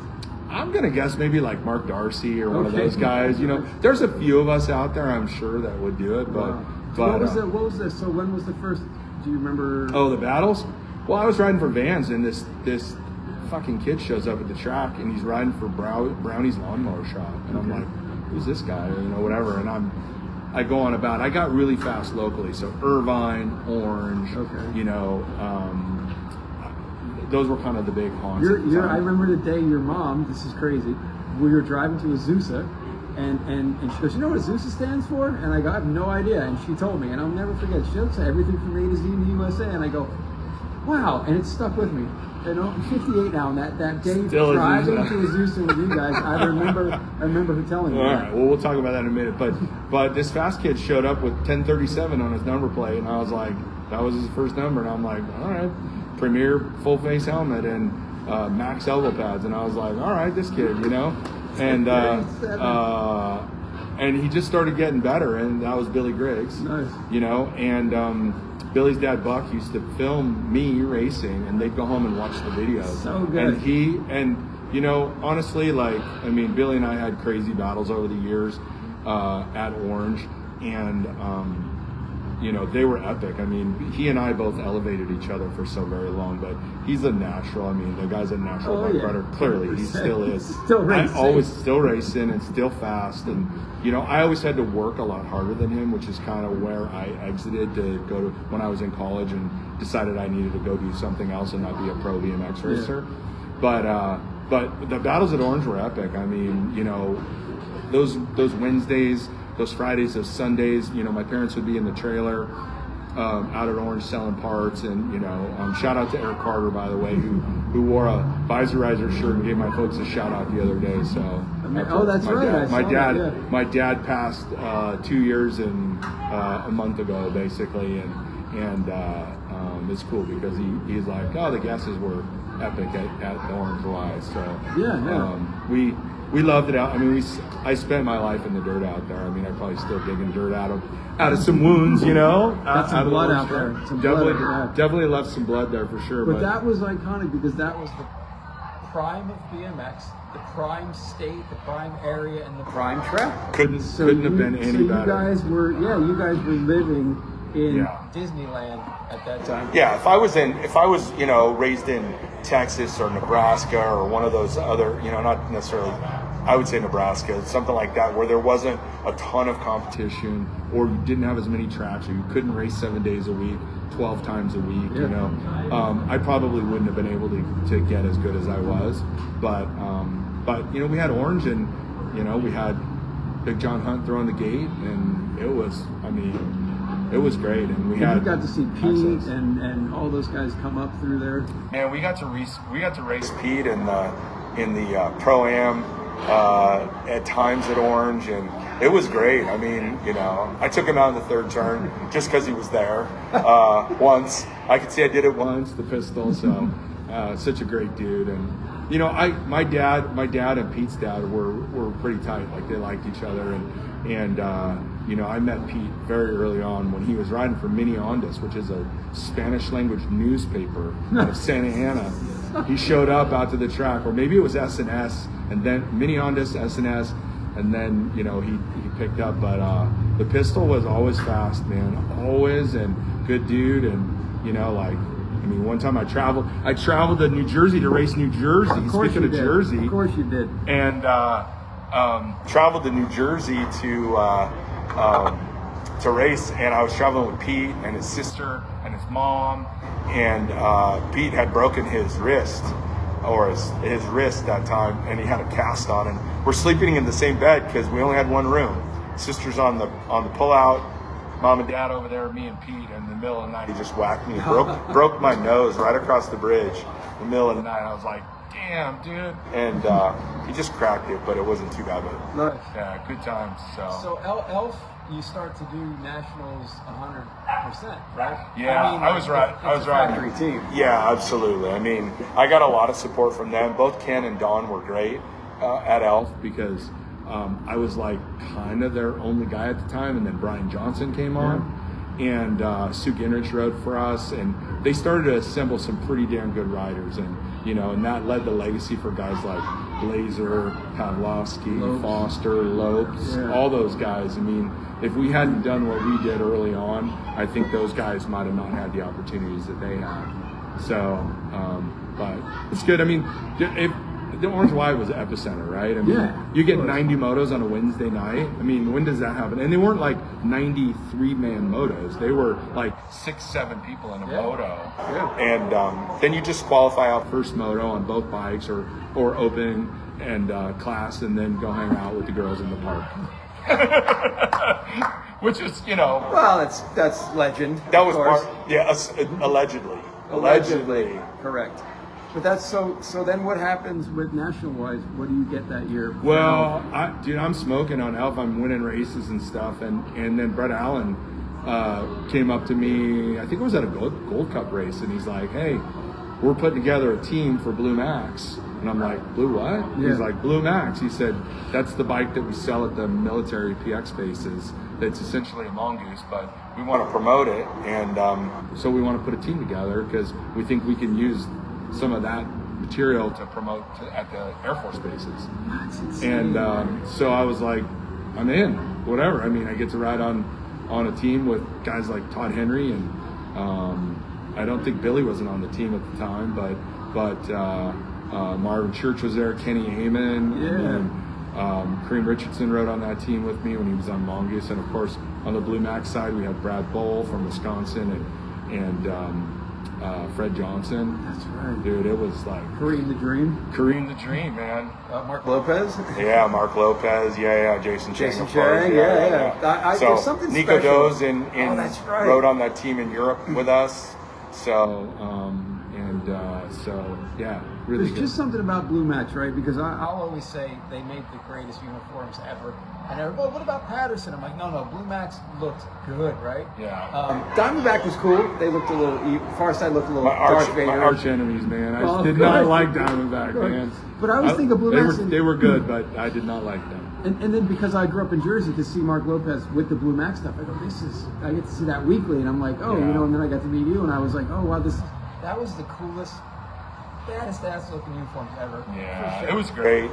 I'm gonna guess maybe like Mark Darcy or one of those guys. You know, there's a few of us out there, I'm sure, that would do it. But what was this? So when was the first? Do you remember? Oh, the battles. Well, I was riding for Vans, and this fucking kid shows up at the track and he's riding for Brownie's lawnmower shop, and I'm like, who's this guy, you know, whatever. And I go on about, I got really fast locally, so Irvine, Orange, you know, those were kind of the big haunts. I remember the day your mom, this is crazy, we were driving to Azusa, and she goes, you know what Azusa stands for? And I go, I have no idea. And she told me, and I'll never forget, she said everything from A to Z in the USA, and I go, wow, and it stuck with me. You know, I'm 58 now, and that day Still driving to Azusa with you guys, I remember her telling me. All right, well, we'll talk about that in a minute. But this fast kid showed up with 1037 on his number plate, and I was like, that was his first number, and I'm like, all right, Premier full face helmet and Max elbow pads, and I was like, all right, this kid, you know, and he just started getting better, and that was Billy Griggs, nice, you know, and Billy's dad Buck used to film me racing, and they'd go home and watch the videos. So good. And you know, honestly, like, I mean, Billy and I had crazy battles over the years at Orange, and you know, they were epic. I mean, he and I both elevated each other for so very long, but he's a natural. I mean, the guy's a natural bike rider. Clearly, he still is. Still racing. Still racing and still fast. And, you know, I always had to work a lot harder than him, which is kind of where I exited to go to when I was in college and decided I needed to go do something else and not be a pro BMX racer. But the battles at Orange were epic. I mean, you know, those Wednesdays, those Fridays, those Sundays, you know, my parents would be in the trailer out at Orange selling parts, and, you know, shout out to Eric Carter, by the way, who wore a Visorizer shirt and gave my folks a shout out the other day. So that's right. My dad passed 2 years and a month ago, basically, and it's cool because he's like, oh, the guesses were epic at the Orange Y. So we loved it out. I mean, I spent my life in the dirt out there. I mean, I'm probably still digging dirt out of some wounds, you know. Got some blood out there. Definitely left some blood there for sure. But that was iconic because that was the prime of BMX, the prime state, the prime area, and the prime track. Couldn't have been any better. You guys were living in Disneyland at that time. Yeah, if I was, you know, raised in Texas or Nebraska or one of those other, you know, not necessarily, I would say Nebraska, something like that, where there wasn't a ton of competition, or you didn't have as many tracks, or you couldn't race 7 days a week, 12 times a week, you know, I probably wouldn't have been able to get as good as I was. But you know, we had Orange, and, you know, we had Big John Hunt throwing the gate, and it was, I mean, it was great, and we got to see Pete and all those guys come up through there. Man, we got to race Pete in the Pro-Am at times at Orange, and it was great. I mean, I took him out in the third turn just because he was there once. I could say I did it once, the pistol. So such a great dude, and my dad and Pete's dad were pretty tight. Like they liked each other, and I met Pete very early on when he was riding for Mini Ondas, which is a Spanish language newspaper out of Santa Ana. He showed up out to the track, or maybe it was S&S, and then Mini Ondas, S&S, and then he picked up. But the pistol was always fast, man, always, and good dude, and one time I traveled to New Jersey to race New Jersey. Speaking of Jersey, of course you did, and traveled to New Jersey to race, and I was traveling with Pete and his sister and his mom, and Pete had broken his wrist, or his wrist that time, and he had a cast on, and we're sleeping in the same bed because we only had one room. Sister's on the pullout, mom and dad over there, me and Pete, and in the middle of the night he just whacked me, broke my nose right across the bridge in the middle of the night. I was like, damn, dude. And he just cracked it, but it wasn't too bad. But nice. Yeah, good times. So Elf, you start to do nationals 100%, right? Yeah, I was right. I was right. Factory team. Yeah, absolutely. I mean, I got a lot of support from them. Both Ken and Don were great at Elf because I was like kind of their only guy at the time, and then Brian Johnson came on, and Sue Ginrich rode for us, and they started to assemble some pretty damn good riders, and and that led the legacy for guys like Blazer, Pavlovsky, Lopes. Foster, Lopes, all those guys. I mean, if we hadn't done what we did early on, I think those guys might have not had the opportunities that they had. So, but it's good. I mean, the Orange Y was the epicenter, right? I mean, you get 90 motos on a Wednesday night. I mean, when does that happen? And they weren't like 93-man motos. They were like 6-7 people in a moto. Yeah. And then you just qualify out first moto on both bikes or open and class, and then go hang out with the girls in the park. Which is, Well, that's legend. That was allegedly. Correct. But that's so then what happens with national wise? What do you get that year? Well, I'm smoking on Elf. I'm winning races and stuff, and then Brett Allen came up to me, I think it was at a Gold Cup race, and he's like, hey, we're putting together a team for Blue Max. And I'm like, Blue what? Yeah. He's like, Blue Max. He said, that's the bike that we sell at the military PX bases. That's essentially a mongoose, but we want to promote it, and so we want to put a team together because we think we can use some of that material to promote at the Air Force bases. That's insane. And so I was like, I'm in, whatever. I mean, I get to ride on a team with guys like Todd Henry, and I don't think Billy wasn't on the team at the time, but Marvin Church was there, Kenny Amon, and Kareem Richardson rode on that team with me when he was on Mongoose, and of course on the Blue Max side we had Brad Bowl from Wisconsin and Fred Johnson. That's right, dude. It was like Kareem the Dream, man. Mark Lopez. Yeah, Mark Lopez. Yeah, Jason Chang. Yeah. So there's something Nico special. Does rode on that team in Europe with us. So really There's good. just something about Blue Max, right? Because I'll always say they made the greatest uniforms ever. And everybody, what about Patterson? I'm like, no, Blue Max looked good, right? Yeah. Diamondback was cool. They looked a little, Far Side looked a little My Darth Vader. arch enemies, man. I did not like Diamondback, man. But I was thinking Blue Max. They were good, but I did not like them. And then because I grew up in Jersey, to see Mark Lopez with the Blue Max stuff, I go, I get to see that weekly, and I'm like, and then I got to meet you, and I was like, oh wow, that was the coolest, baddest ass looking uniforms ever. Yeah, sure. It was great.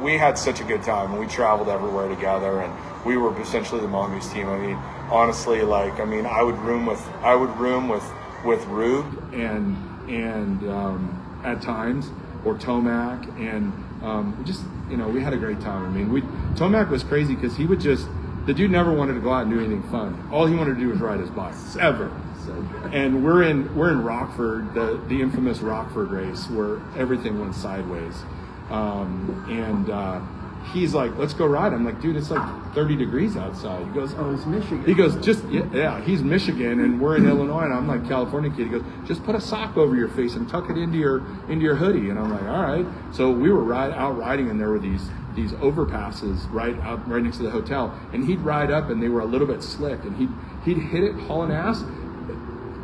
We had such a good time, and we traveled everywhere together, and we were essentially the Mongoose team. I mean, honestly, I would room with Rube and at times, or Tomac, and we had a great time. I mean, Tomac was crazy because he would the dude never wanted to go out and do anything fun. All he wanted to do was ride his bike, ever. And we're in Rockford, the infamous Rockford race where everything went sideways. he's like, let's go ride. I'm like, dude, it's like 30 degrees outside. He goes, Oh, it's Michigan. he goes, yeah, he's Michigan and we're in Illinois, and I'm like California kid. He goes, just put a sock over your face and tuck it into your hoodie. And I'm like, all right. So we were out riding, and there were these overpasses right next to the hotel, and he'd ride up, and they were a little bit slick, and he'd hit it hauling ass,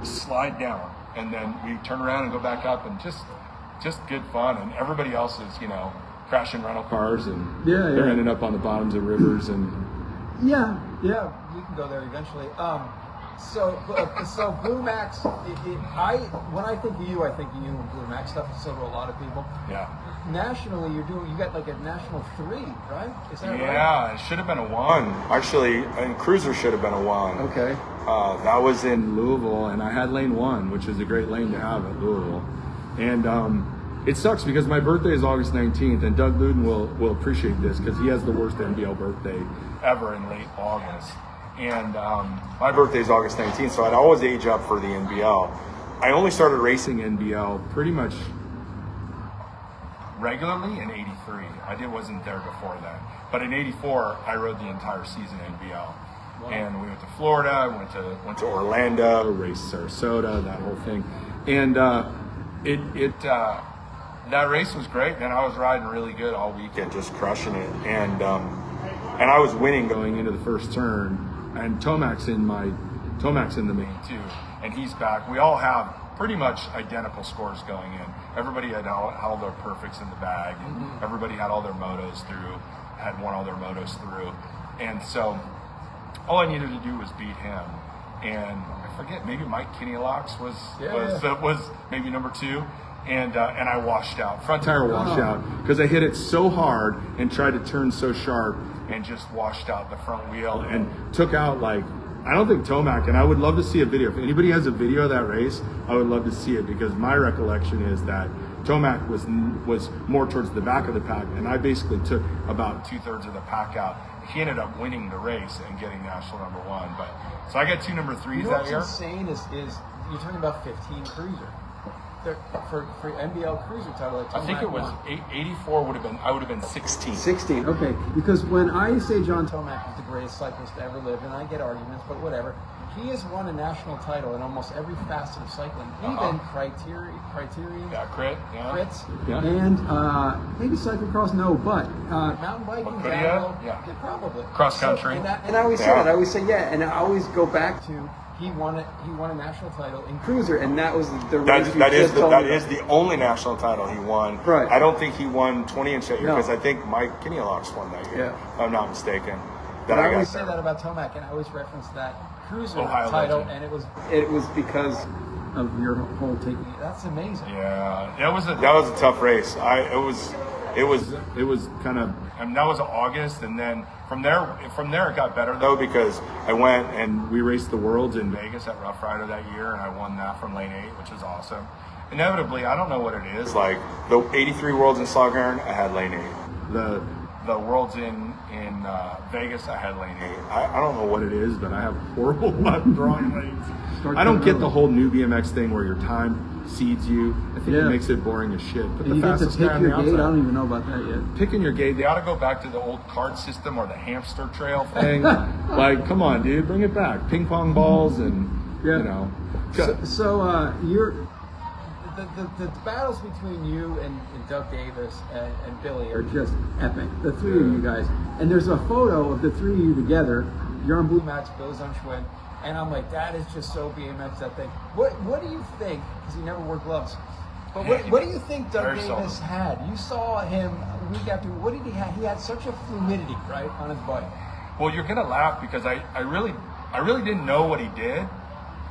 slide down, and then we turn around and go back up, and just good fun. And everybody else is, crashing rental cars, and they're ending up on the bottoms of rivers, and Yeah, we can go there eventually. So Blue Max. When I think of you and Blue Max stuff. So do a lot of people. yeah. Nationally, you got like a national 3, right? Is that right? Yeah, it should have been a 1. Actually, and Cruiser should have been a 1. Okay. That was in Louisville, and I had lane 1, which is a great lane to have at Louisville. And it sucks because my birthday is August 19th, and Doug Luden will appreciate this because he has the worst NBL birthday ever in late August. And my birthday is August 19th, so I'd always age up for the NBL. I only started racing NBL pretty much regularly in 83. Wasn't there before that. But in 84, I rode the entire season NBL. Wow. And we went to Florida, went to Orlando, raced Sarasota, that whole thing. And that race was great, and I was riding really good all weekend, just crushing it. And I was winning going into the first turn, and Tomac's in the main too, and he's back. We all have pretty much identical scores going in. Everybody had all their perfects in the bag, and everybody had all their motos through, had won all their motos through, and so all I needed to do was beat him. And I forget, maybe Mike Kinealox was maybe number 2. And I washed out, front tire washed out, because I hit it so hard and tried to turn so sharp and just washed out the front wheel and took out, like, I don't think Tomac, and I would love to see a video. If anybody has a video of that race, I would love to see it, because my recollection is that Tomac was more towards the back of the pack, and I basically took about 2/3 of the pack out. He ended up winning the race and getting national number 1. But so I got 2 number 3s that year. What's insane is you're talking about 15 Cruiser. For NBL Cruiser title. I think it was 84 I would have been 16. 16, okay. Because when I say John Tomac is the greatest cyclist to ever live, and I get arguments, but whatever, he has won a national title in almost every facet of cycling, even criterion. Yeah, crits, yeah. And maybe cyclocross, no, but mountain biking, yeah, probably cross country. So, and I always say that. I always say and I always go back to. He won a national title in Cruiser, and that was the race. That is the only national title he won. Right. I don't think he won 20-inch that year, because I think Mike Kinealox won that year. Yeah. If I'm not mistaken. I always say that about Tomac, and I always reference that Cruiser Ohio title, legend. and it was because of your whole taking it. That's amazing. Yeah, that was a tough race. It was kind of, and that was August, and then from there it got better though, because I went and we raced the Worlds in Vegas at Rough Rider that year, and I won that from lane 8, which was awesome. Inevitably, I don't know what it is, like the 83 Worlds in Sloghorn, I had lane 8. The Worlds in Vegas, I had lane 8. I don't know what it is, but I have horrible luck drawing lanes. I don't get the whole new BMX thing where your time seeds you. I think it makes it boring as shit. But and you get to pick your gate. I don't even know about that yet. Picking your gate. They ought to go back to the old card system or the hamster trail thing. Like, come on, dude, bring it back. Ping pong balls and So you're the battles between you and Doug Davis and Billy are just epic. The 3 of you guys. And there's a photo of the 3 of you together. You're on Blue Max, Billy's on Schwinn. And I'm like, that is just so BMX, that thing. What do you think? Because he never wore gloves. But what do you think Doug Davis had? You saw him week after. What did he have? He had such a fluidity, right, on his bike. Well, you're gonna laugh because I really didn't know what he did.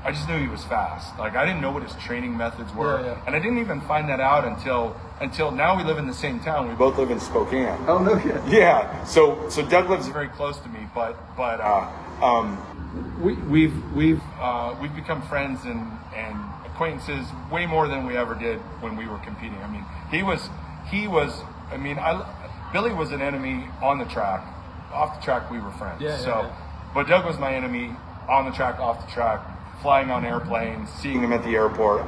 I just knew he was fast. Like, I didn't know what his training methods were, and I didn't even find that out until now. We live in the same town. We both live in Spokane. Oh no shit. Yeah. So Doug lives very close to me, but we've become friends and acquaintances way more than we ever did when we were competing. I mean, he was. I mean, Billy was an enemy on the track. Off the track, we were friends. But Doug was my enemy on the track, off the track, flying on airplanes, seeing him at the airport.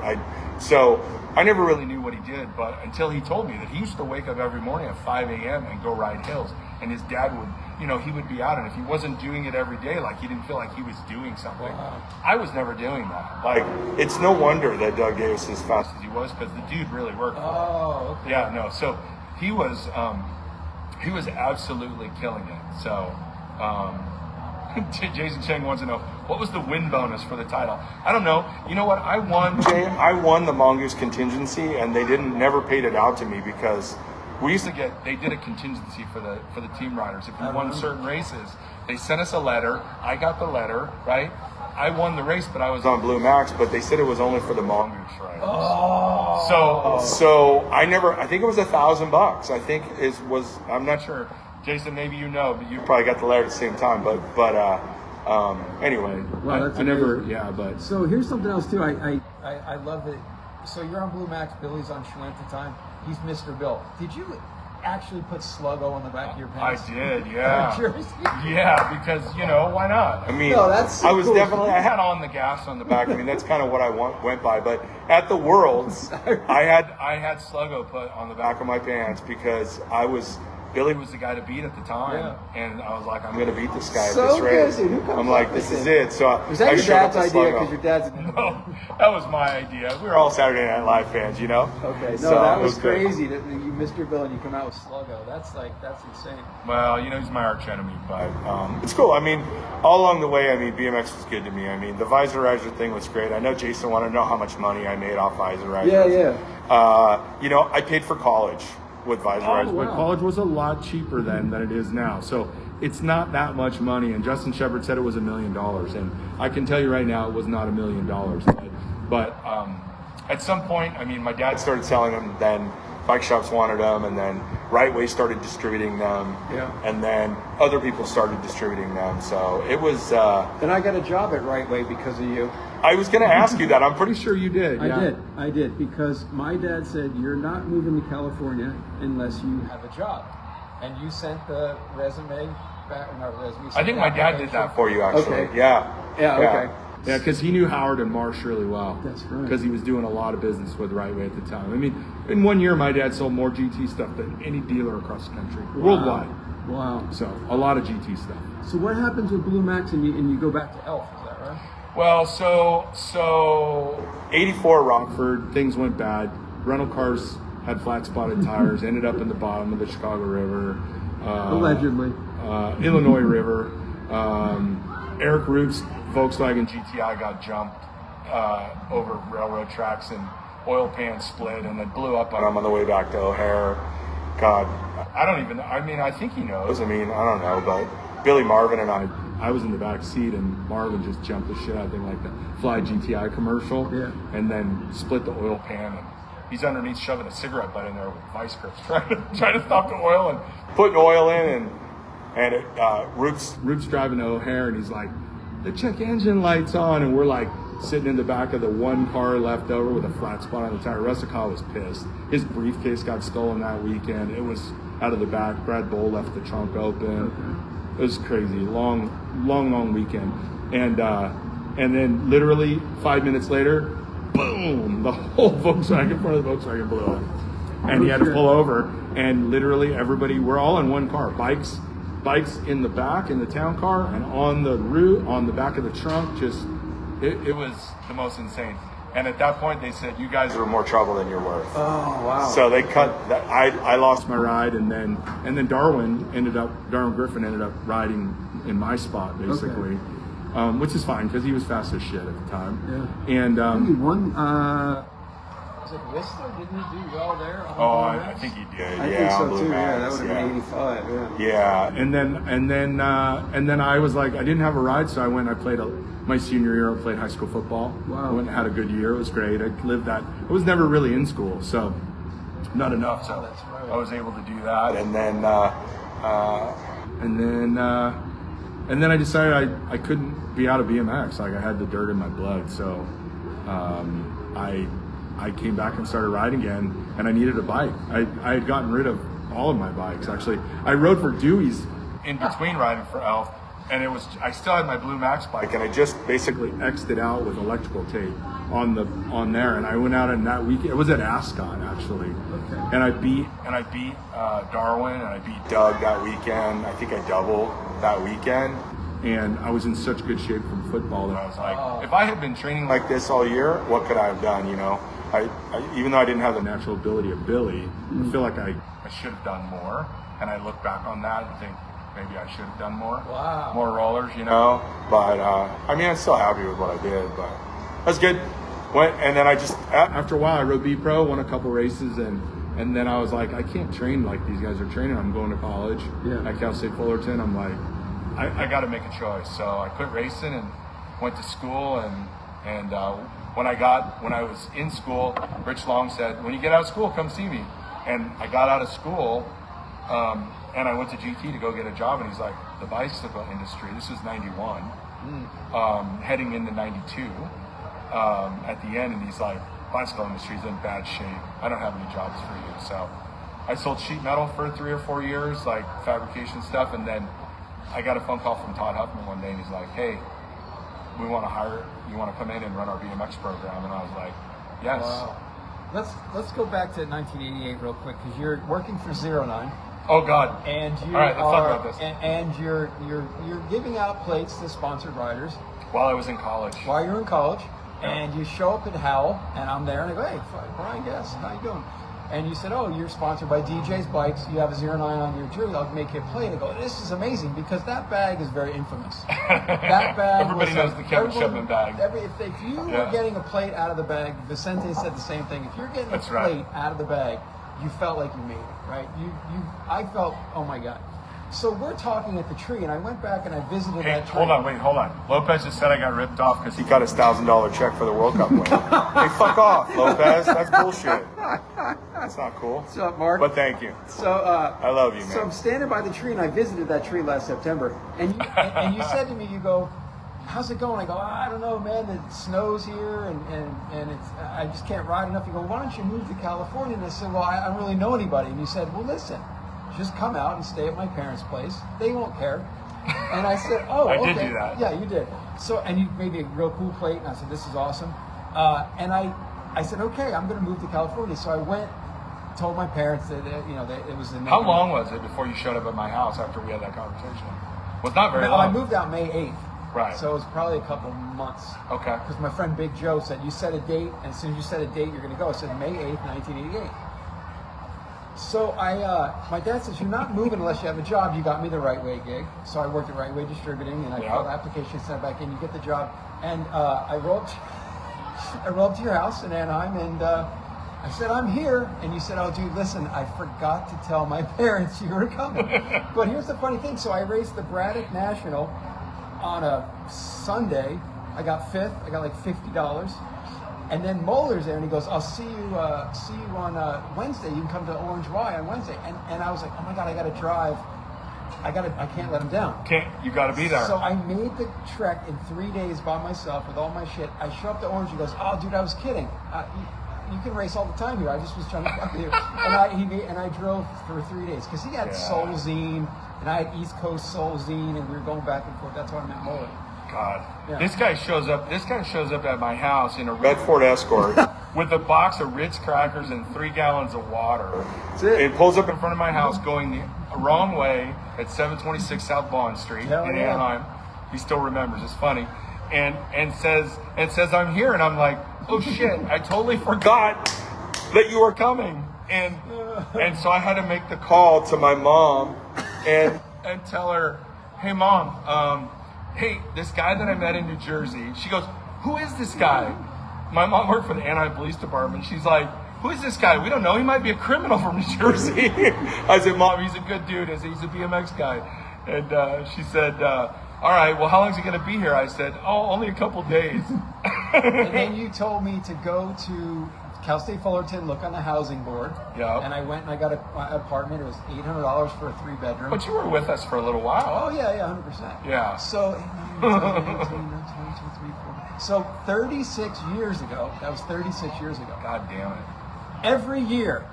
So I never really knew what he did, but until he told me that he used to wake up every morning at 5 a.m. and go ride hills. and his dad would, he would be out, and if he wasn't doing it every day, like he didn't feel like he was doing something. Wow. I was never doing that. Like, it's no wonder that Doug Davis is as fast as he was, because the dude really worked for him. Oh, okay. Yeah, no. So he was absolutely killing it. So Jason Cheng wants to know, what was the win bonus for the title? I don't know. You know what? I won the Mongoose contingency, and they never paid it out to me, because we used to they did a contingency for the team riders. If we won certain races, they sent us a letter. I got the letter, right? I won the race, but I was on Blue Max, but they said it was only for the Mongoose riders. Oh. So I think it was $1,000. I think I'm not sure. Jason, maybe but you probably got the letter at the same time. But anyway, Wow, that's I never, amazing. yeah. But So here's something else too. I love it. So you're on Blue Max. Billy's on Schwinn at the time. He's Mr. Bill. Did you actually put Sluggo on the back of your pants? I did, yeah. Jersey? Yeah, because why not? I mean, No, that's so I was cool. definitely. I had on the gas on the back. I mean, that's kind of what I went by. But at the Worlds, I had Sluggo put on the back of my pants, because Billy was the guy to beat at the time, and I was like, I'm going to beat this guy at this race. Good, dude. Who comes I'm like, up this with is it? it. So Was that I your showed up dad's with idea? Sluggo. Because your dad's No, that was my idea. We were all Saturday Night Live fans, Okay, no, So that it was good. crazy that you Mr. Bill and you come out with Sluggo. That's insane. Well, he's my arch enemy, but it's cool. I mean, all along the way, BMX was good to me. I mean, the Visor Riser thing was great. I know Jason wanted to know how much money I made off Visor Risers. Yeah. I paid for college with Visor Risers, wow. but college was a lot cheaper then than it is now. So it's not that much money. And Justin Shepard said it was $1 million, and I can tell you right now, it was not $1 million. But at some point, my dad started selling them. Then bike shops wanted them, and then Right Way started distributing them. Yeah. And then other people started distributing them. So it was. Then I got a job at Right Way because of you. I was going to ask you that. I'm pretty sure you did. Yeah. I did, because my dad said, you're not moving to California unless you have a job. And you sent the resume back, not resume. I think my dad did that for you, actually. Okay. Yeah. Okay. Yeah, because he knew Howard and Marsh really well. That's right. Because he was doing a lot of business with Right Way at the time. In 1 year, my dad sold more GT stuff than any dealer across the country, worldwide. Wow. So a lot of GT stuff. So what happens with Blue Max and you go back to Elf? Is that right? Well, so 84 Rockford, things went bad. Rental cars had flat spotted tires, ended up in the bottom of the Chicago River. Allegedly. Illinois River. Eric Root's Volkswagen GTI got jumped over railroad tracks, and oil pan split, and it blew up on the way back to O'Hare. God, I don't even know. I think he knows. I don't know, but Billy Marvin and I was in the back seat, and Marvin just jumped the shit out of thing like the Fly GTI commercial, and then split the oil pan, and he's underneath shoving a cigarette butt in there with vice grips, trying to stop the oil and putting oil in, and Root's driving to O'Hare, and he's like, the check engine light's on, and we're like sitting in the back of the one car left over with a flat spot on the tire. Russical was pissed. His briefcase got stolen that weekend. It was out of the back. Brad Bull left the trunk open. It was crazy. Long weekend. And then literally 5 minutes later, boom, the whole Volkswagen, front of the Volkswagen blew up. And he had to pull over, and literally everybody, we're all in one car. Bikes in the back in the town car, and on the root, on the back of the trunk, it was the most insane. And at that point, they said, you guys are more trouble than you're worth. Oh, wow. So they cut that. I lost my ride, and then Darwin Griffin ended up riding in my spot, basically, which is fine, because he was fast as shit at the time. Yeah. And He won, was it Whistler? Didn't he do well there? I think he did. I think so too. Yeah, that would have been 85. Yeah. Yeah, and then I was like, I didn't have a ride, so I went. I played my senior year. I played high school football. Wow. I went and had a good year. It was great. I lived that. I was never really in school, so not enough. So That's right. I was able to do that, and then I decided I couldn't be out of BMX. Like I had the dirt in my blood, so I came back and started riding again, and I needed a bike. I had gotten rid of all of my bikes, actually. I rode for Dewey's in between riding for Elf, and I still had my Blue Max bike, and I just basically X'd it out with electrical tape. on there, and I went out and that weekend it was at Ascot actually, and I beat Darwin and I beat Doug that weekend. I think I doubled that weekend, and I was in such good shape from football that I was like, if I had been training like this all year, what could I have done? You know, I even though I didn't have the natural ability of Billy, I feel like I should have done more, and I look back on that and think maybe I should have done more. Wow. More rollers, you know. But I mean, I'm still happy with what I did, but that's good. And then I just, after a while, I rode B Pro, won a couple races, and then I was like, I can't train like these guys are training. I'm going to college at Cal State Fullerton. I'm like, I got to make a choice. So I quit racing and went to school. And when I was in school, Rich Long said, when you get out of school, come see me. And I got out of school, and I went to GT to go get a job. And he's like, the bicycle industry, this is 91, heading into 92. At the end, and he's like, bicycle industry's in bad shape. I don't have any jobs for you. So I sold sheet metal for 3 or 4 years, like fabrication stuff, and then I got a phone call from Todd Huffman one day, and he's like, hey, we want to hire you, want to come in and run our BMX program? And I was like, yes. Wow. Let's go back to 1988 real quick, because you're working for 09. Oh God. And you all right, let's talk about this. And you're giving out plates to sponsored riders while I was in college. While you're in college. And you show up at Howell, and I'm there, and I go, hey, Brian Guess, how you doing? And you said, oh, you're sponsored by DJ's Bikes. You have a 09 on your jersey. I'll make you a plate. I go, this is amazing, because that bag is very infamous. That bag Everybody knows the Kevin Shipman bag. If you were getting a plate out of the bag, Vicente said the same thing. If you're getting a plate out of the bag, you felt like you made it, right? I felt, oh my God. So we're talking at the tree, and I went back and I visited that tree. Hold on. Lopez just said I got ripped off because he got his $1,000 check for the World Cup win. Hey, fuck off, Lopez. That's bullshit. That's not cool. What's up, Mark? But thank you. So I love you, man. So I'm standing by the tree, and I visited that tree last September, and you said to me, you go, how's it going? I go, I don't know, man. It snows here, and it's I just can't ride enough. You go, why don't you move to California? And I said, well, I don't really know anybody. And you said, well, listen, just come out and stay at my parents' place. They won't care. And I said, oh, I okay. did do that. Yeah, you did. So, and you made me a real cool plate, and I said, this is awesome. And I said, okay, I'm going to move to California. So I went, told my parents that, it was in. How long was it before you showed up at my house after we had that conversation? Well, not very long. I moved out May 8th. Right. So it was probably a couple months. Okay. Because my friend Big Joe said, you set a date, and as soon as you set a date, you're going to go. I said, May 8th, 1988. So my dad says, you're not moving unless you have a job. You got me the Right Way gig. So I worked at Right Way Distributing, and I filled the application, sent it back in, you get the job. And I rolled to your house in Anaheim, and I said, I'm here. And you said, oh, dude, listen, I forgot to tell my parents you were coming. But here's the funny thing. So I raced the Braddock National on a Sunday. I got fifth. I got like $50. And then Moeller's there, and he goes, I'll see you on Wednesday. You can come to Orange Y on Wednesday. And I was like, oh my God, I got to drive. I can't let him down. You got to be there. So I made the trek in 3 days by myself with all my shit. I show up to Orange, he goes, oh, dude, I was kidding. You can race all the time here. I just was trying to fuck with you. And I drove for 3 days because he had Soul Zine, and I had East Coast Soul Zine, and we were going back and forth. That's why I met Moeller. God, this guy shows up at my house in a red Ford Escort with a box of Ritz crackers and 3 gallons of water. That's it. It pulls up in front of my house going the wrong way at 726 South Bond Street in Anaheim. He still remembers. It's funny, and says I'm here, and I'm like, oh shit, I totally forgot that you were coming, and so I had to make the call to my mom and tell her, hey mom, hey, this guy that I met in New Jersey. She goes, who is this guy? My mom worked for the Anaheim Police Department. She's like, who is this guy? We don't know. He might be a criminal from New Jersey. I said, Mom, he's a good dude. I said, he's a BMX guy. And she said, all right, well, how long is he going to be here? I said, oh, only a couple days. And then you told me to go to Cal State Fullerton, look on the housing board. Yeah. And I went and I got an apartment. It was $800 for a 3-bedroom. But you were with us for a little while. Oh, yeah, 100%. Yeah. So, 18, 22, 3, 4. So 36 years ago, that was 36 years ago. God damn it. Every year,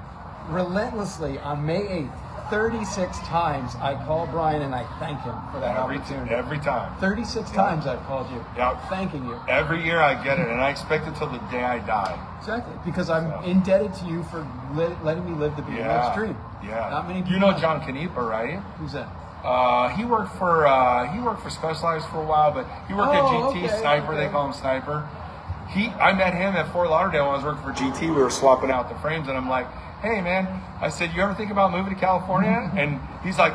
relentlessly, on May 8th, 36 times I call Brian and I thank him for that opportunity. Every time. 36 times I've called you, thanking you. Every year I get it, and I expect it till the day I die. Exactly, because I'm indebted to you for letting me live the BMX dream. Yeah. Not many people. You know John Canepa, right? Who's that? He worked for Specialized for a while, but he worked at GT Sniper. They call him Sniper. I met him at Fort Lauderdale when I was working for GT. We were swapping out the frames, and I'm like, "Hey, man," I said, "You ever think about moving to California?" And he's like,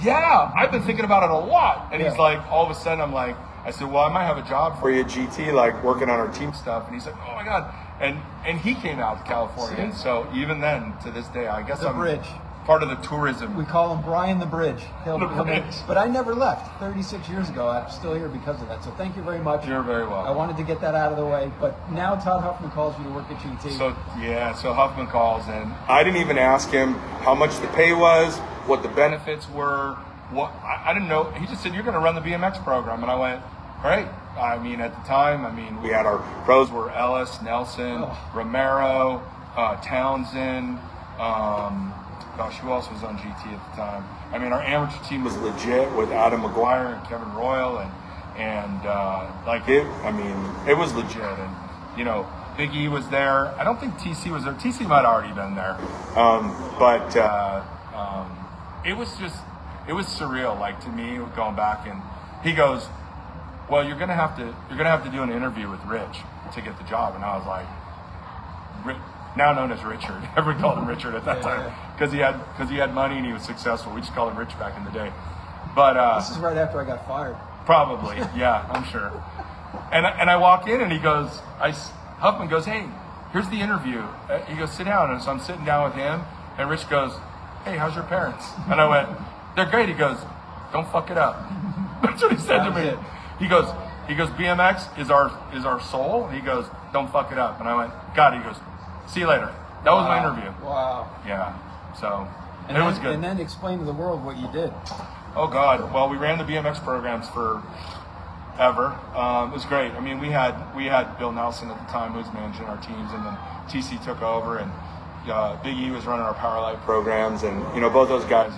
"Yeah, I've been thinking about it a lot." And he's like, all of a sudden, I said, "Well, I might have a job for you at GT, like working on our team stuff." And he's like, "Oh my God!" And he came out to California. And so even then, to this day, I guess I'm bridge. Part of the tourism. We call him Brian the Bridge. But I never left. 36 years ago, I'm still here because of that. So thank you very much. You're very welcome. I wanted to get that out of the way. But now Todd Huffman calls you to work at GT. So Huffman calls, and I didn't even ask him how much the pay was, what the benefits were. I didn't know. He just said, "You're going to run the BMX program," and I went, "Great." I mean, at the time, we had our pros were Ellis, Nelson, Romero, Townsend. Who else was on GT at the time? I mean, our amateur team was legit with Adam McGuire and Kevin Royal, and it was legit. And Big E was there. I don't think TC was there. TC might have already been there, but it was surreal. Like, to me, going back, and he goes, "Well, you're gonna have to do an interview with Rich to get the job," and I was like, now known as Richard. Everyone called him Richard at that time because he had money and he was successful. We just called him Rich back in the day. But this is right after I got fired. Probably, yeah, I'm sure. And I walk in and he goes, Huffman goes, "Hey, here's the interview." He goes, "Sit down." And so I'm sitting down with him, and Rich goes, "Hey, how's your parents?" And I went, "They're great." He goes, "Don't fuck it up." That's what he said to me. He goes, "BMX is our soul." And he goes, "Don't fuck it up." And I went, "God." He goes, "See you later." That was my interview. Wow. Yeah. So it was good. And then explain to the world what you did. Oh God. Well, we ran the BMX programs for ever. It was great. I mean, we had Bill Nelson at the time who was managing our teams, and then TC took over, and Big E was running our Powerlight programs, and both those guys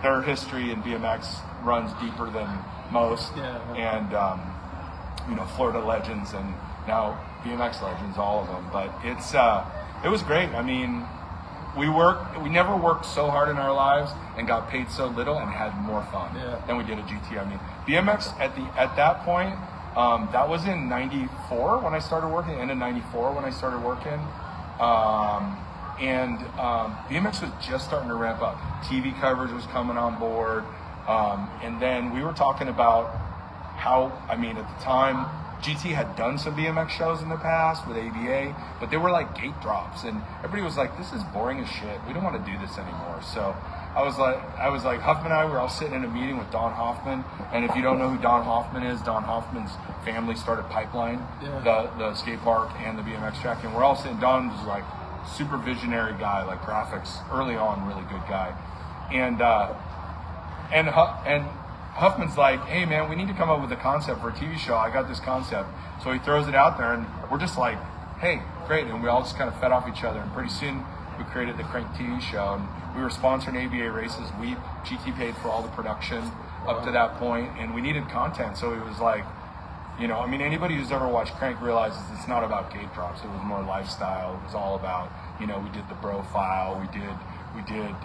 their history in BMX runs deeper than most. And Florida legends, and now BMX legends, all of them. But it was great. I mean, we never worked so hard in our lives and got paid so little and had more fun than we did at GT. I mean, BMX at that point, that was in '94 when I started working, end of '94 when I started working. And BMX was just starting to ramp up. TV coverage was coming on board. And then we were talking about how, at the time, GT had done some BMX shows in the past with ABA, but they were like gate drops, and everybody was like, "This is boring as shit. We don't want to do this anymore." So I was like, Huffman and I were all sitting in a meeting with Don Hoffman, and if you don't know who Don Hoffman is, Don Hoffman's family started Pipeline, the skate park and the BMX track, and we're all sitting. Don was like super visionary guy, like graphics early on, really good guy, and Huffman's like, "Hey man, we need to come up with a concept for a TV show. I got this concept." So he throws it out there, and we're just like, "Hey, great." And we all just kind of fed off each other, and pretty soon we created the Crank TV show, and we were sponsoring ABA races. GT paid for all the production up to that point, and we needed content. So it was like, anybody who's ever watched Crank realizes it's not about gate drops. It was more lifestyle. It was all about, we did the bro file. We did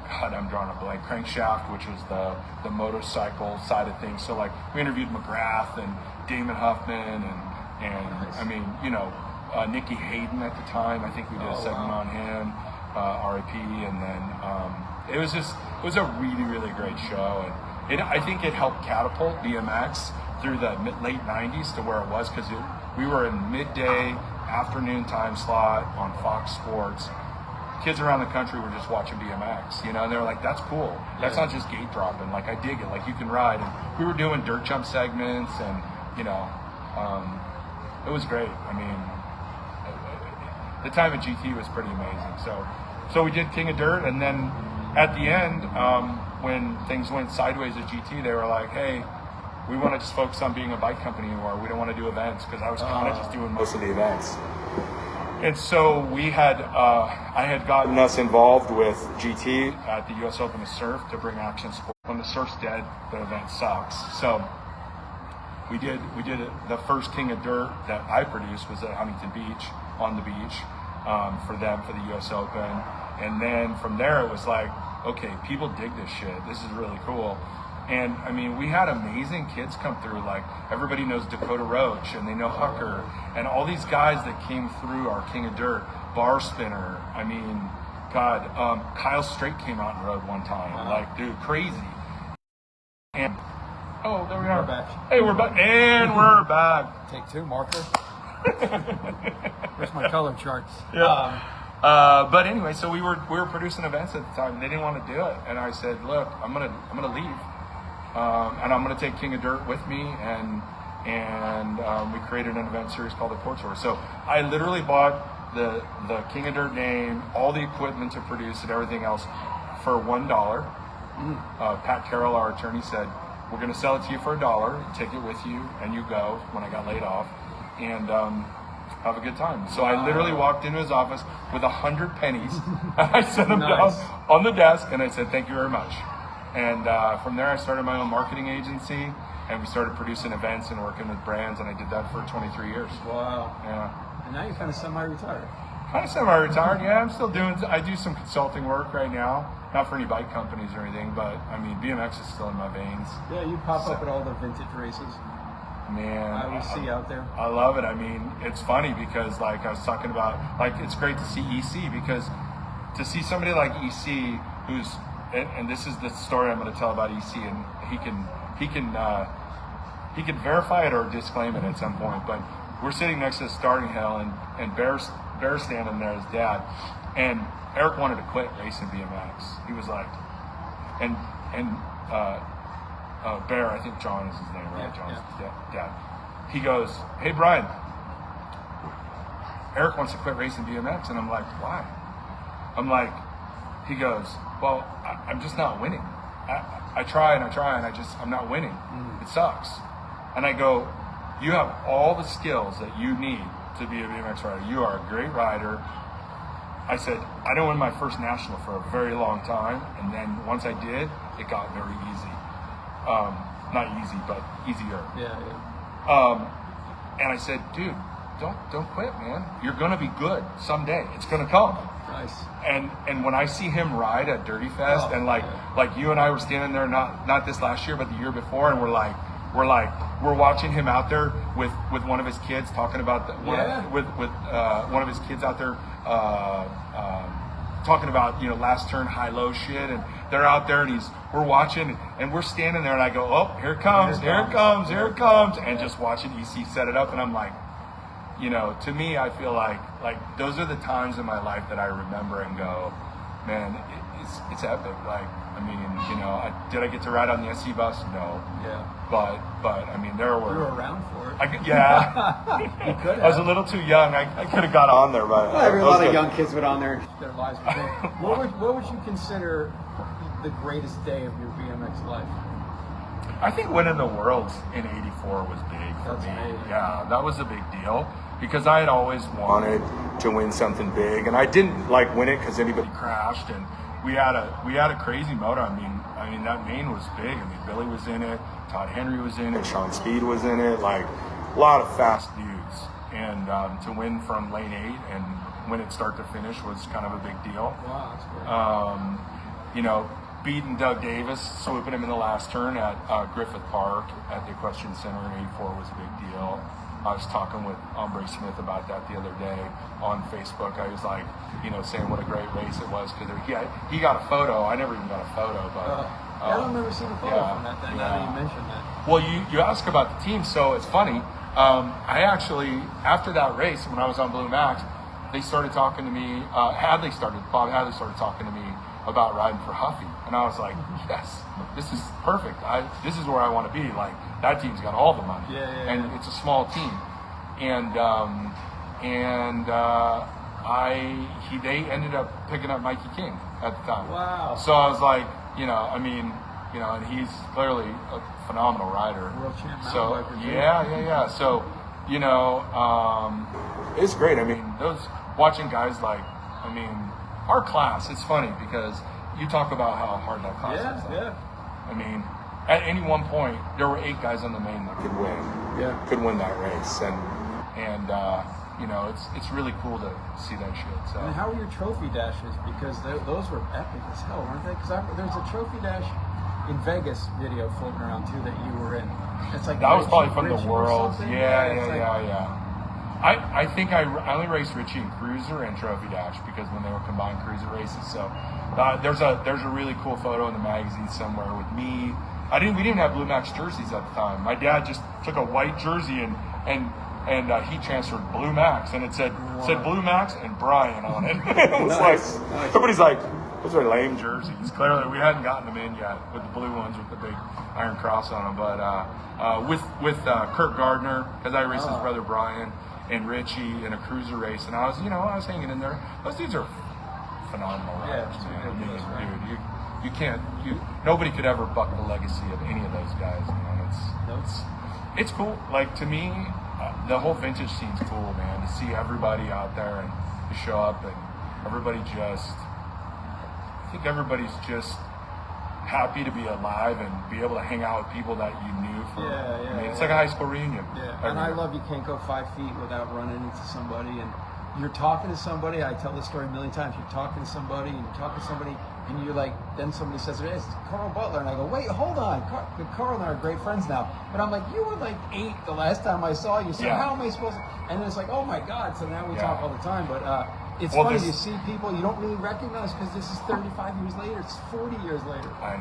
God, I'm drawing a blank. Crankshaft, which was the motorcycle side of things. So like we interviewed McGrath and Damon Huffman and Nikki Hayden at the time. I think we did a segment on him, RIP, and then it was a really, really great show, and I think it helped catapult BMX through the late '90s to where it was, because we were in midday afternoon time slot on Fox Sports. Kids around the country were just watching BMX, and they were like, "That's cool. That's not just gate dropping. Like, I dig it. Like, you can ride." And we were doing dirt jump segments, and it was great. I mean, the time at GT was pretty amazing. So we did King of Dirt, and then at the end, when things went sideways at GT, they were like, "Hey, we want to just focus on being a bike company anymore. We don't want to do events," because I was kind of just doing most of the events. And so we had, I had gotten us involved with GT at the U.S. Open of Surf to bring action sport. When the surf's dead, the event sucks. So we did the first King of Dirt that I produced was at Huntington Beach, on the beach, for them, for the U.S. Open. And then from there, it was like, okay, people dig this shit. This is really cool. And I mean, we had amazing kids come through. Like, everybody knows Dakota Roach, and they know Hucker, and all these guys that came through our King of Dirt, Bar Spinner. I mean, God, Kyle Straight came out and rode one time. Wow. Like, dude, crazy. And oh, there we are. We're back. Hey, we're back, and we're back. Take two, marker. Where's my color charts? Yeah. But anyway, so we were producing events at the time. And they didn't want to do it, and I said, look, I'm gonna leave. And I'm going to take King of Dirt with me, and we created an event series called the Court Tour. So I literally bought the King of Dirt name, all the equipment to produce it, everything else, for $1. Pat Carroll, our attorney, said, we're going to sell it to you for $1, take it with you, and you go, when I got laid off, and have a good time. So I literally walked into his office with 100 pennies, and I set them down on the desk, and I said, thank you very much. And from there, I started my own marketing agency, and we started producing events and working with brands, and I did that for 23 years. Wow. Yeah. And now you're kind of semi-retired. Kind of semi-retired, yeah. I'm still I do some consulting work right now, not for any bike companies or anything, but I mean, BMX is still in my veins. Yeah, you pop up at all the vintage races. Man, I always see out there. I love it. I mean, it's funny because, like I was talking about, like, it's great to see EC, because to see somebody like EC who's, and this is the story I'm going to tell about EC, and he can verify it or disclaim it at some point. But we're sitting next to the starting hill, and Bear's standing there, his dad, and Eric wanted to quit racing BMX. He was like, and Bear, I think John is his name, right? Yeah, John's dad. He goes, hey Brian, Eric wants to quit racing BMX, and I'm like, why? I'm like, he goes, well, I'm just not winning. I try and I'm not winning. It sucks. And I go, you have all the skills that you need to be a BMX rider. You are a great rider. I said, I didn't win my first national for a very long time, and then once I did, it got very easy. Not easy, but easier. Yeah. And I said, dude, don't quit, man. You're gonna be good someday. It's gonna come. Nice. And when I see him ride at Dirty Fest, and like you and I were standing there, not this last year, but the year before, and we're watching him out there with one of his kids talking about with one of his kids out there talking about, you know, last turn high low shit, and they're out there, and we're watching, and we're standing there, and I go, oh, here it comes, and just watching EC set it up, and I'm like, you know, to me, I feel like those are the times in my life that I remember and go, man, it's epic. Like, I mean, you know, did I get to ride on the SC bus? No. Yeah. But I mean, there were. You were around for it. Yeah. You could have. I was a little too young. I could have got on there, but Well, a lot of young kids went on there. Their lives were big. What would you consider the greatest day of your BMX life? I think winning the Worlds in '84 was big for That's me. amazing. Yeah, that was a big deal because I had always wanted to win something big, and I didn't like win it because anybody crashed, and we had a crazy motor. I mean that main was big. I mean, Billy was in it, Todd Henry was in it, Sean Speed was in it, like a lot of fast dudes, and to win from lane 8 and win it start to finish was kind of a big deal. Wow, that's great. You know, beating Doug Davis, swooping him in the last turn at Griffith Park at the Equestrian Center in '84 was a big deal. I was talking with Ombre Smith about that the other day on Facebook. I was like, you know, saying what a great race it was because he got a photo. I never even got a photo, but I don't remember seeing a photo from that. Now that you mentioned that. Well, you ask about the team, so it's funny. I actually, after that race, when I was on Blue Max, they started talking to me. Bob Hadley started talking to me about riding for Huffy, and I was like, yes, this is perfect. This is where I want to be. Like, that team's got all the money, and it's a small team, and they ended up picking up Mikey King at the time. Wow. So I was like, you know, I mean, you know, and he's clearly a phenomenal rider. World champ So mountain biker, too. yeah. So, you know, it's great. I mean, watching guys like, I mean, our class, it's funny because you talk about how hard that class is. I mean, at any one point, there were 8 guys on the main that could win that race. And you know, it's really cool to see that shit. So. And how were your trophy dashes? Because those were epic as hell, weren't they? Because there's a trophy dash in Vegas video floating around too that you were in. It's like that was probably from the world. Yeah. I think I only raced Richie in Cruiser and Trophy Dash because when they were combined cruiser races. So there's a really cool photo in the magazine somewhere with me. We didn't have Blue Max jerseys at the time. My dad just took a white jersey and he transferred Blue Max, and it said Blue Max and Brian on it. It was like somebody's like, those are lame jerseys. Clearly, we hadn't gotten them in yet with the blue ones with the big iron cross on them. But with Kurt Gardner, because I raced his brother Brian and Richie in a cruiser race, and I was hanging in there. Those dudes are phenomenal riders, man. Dude, nobody could ever buck the legacy of any of those guys. It's cool. Like, to me, the whole vintage scene's cool, man. To see everybody out there and to show up, and I think everybody's just happy to be alive and be able to hang out with people that you knew it's like a high school reunion. And I love you can't go 5 feet without running into somebody, and you're talking to somebody. I tell this story a million times. You're talking to somebody and you're like, then somebody says, hey, it's Carl Butler, and I go, wait, hold on, Carl and I are great friends now, but I'm like, you were like 8 the last time I saw you, so how am I supposed to? And then it's like, oh my God, so now we talk all the time. But it's funny, you see people you don't really recognize because this is 35 years later, it's 40 years later. I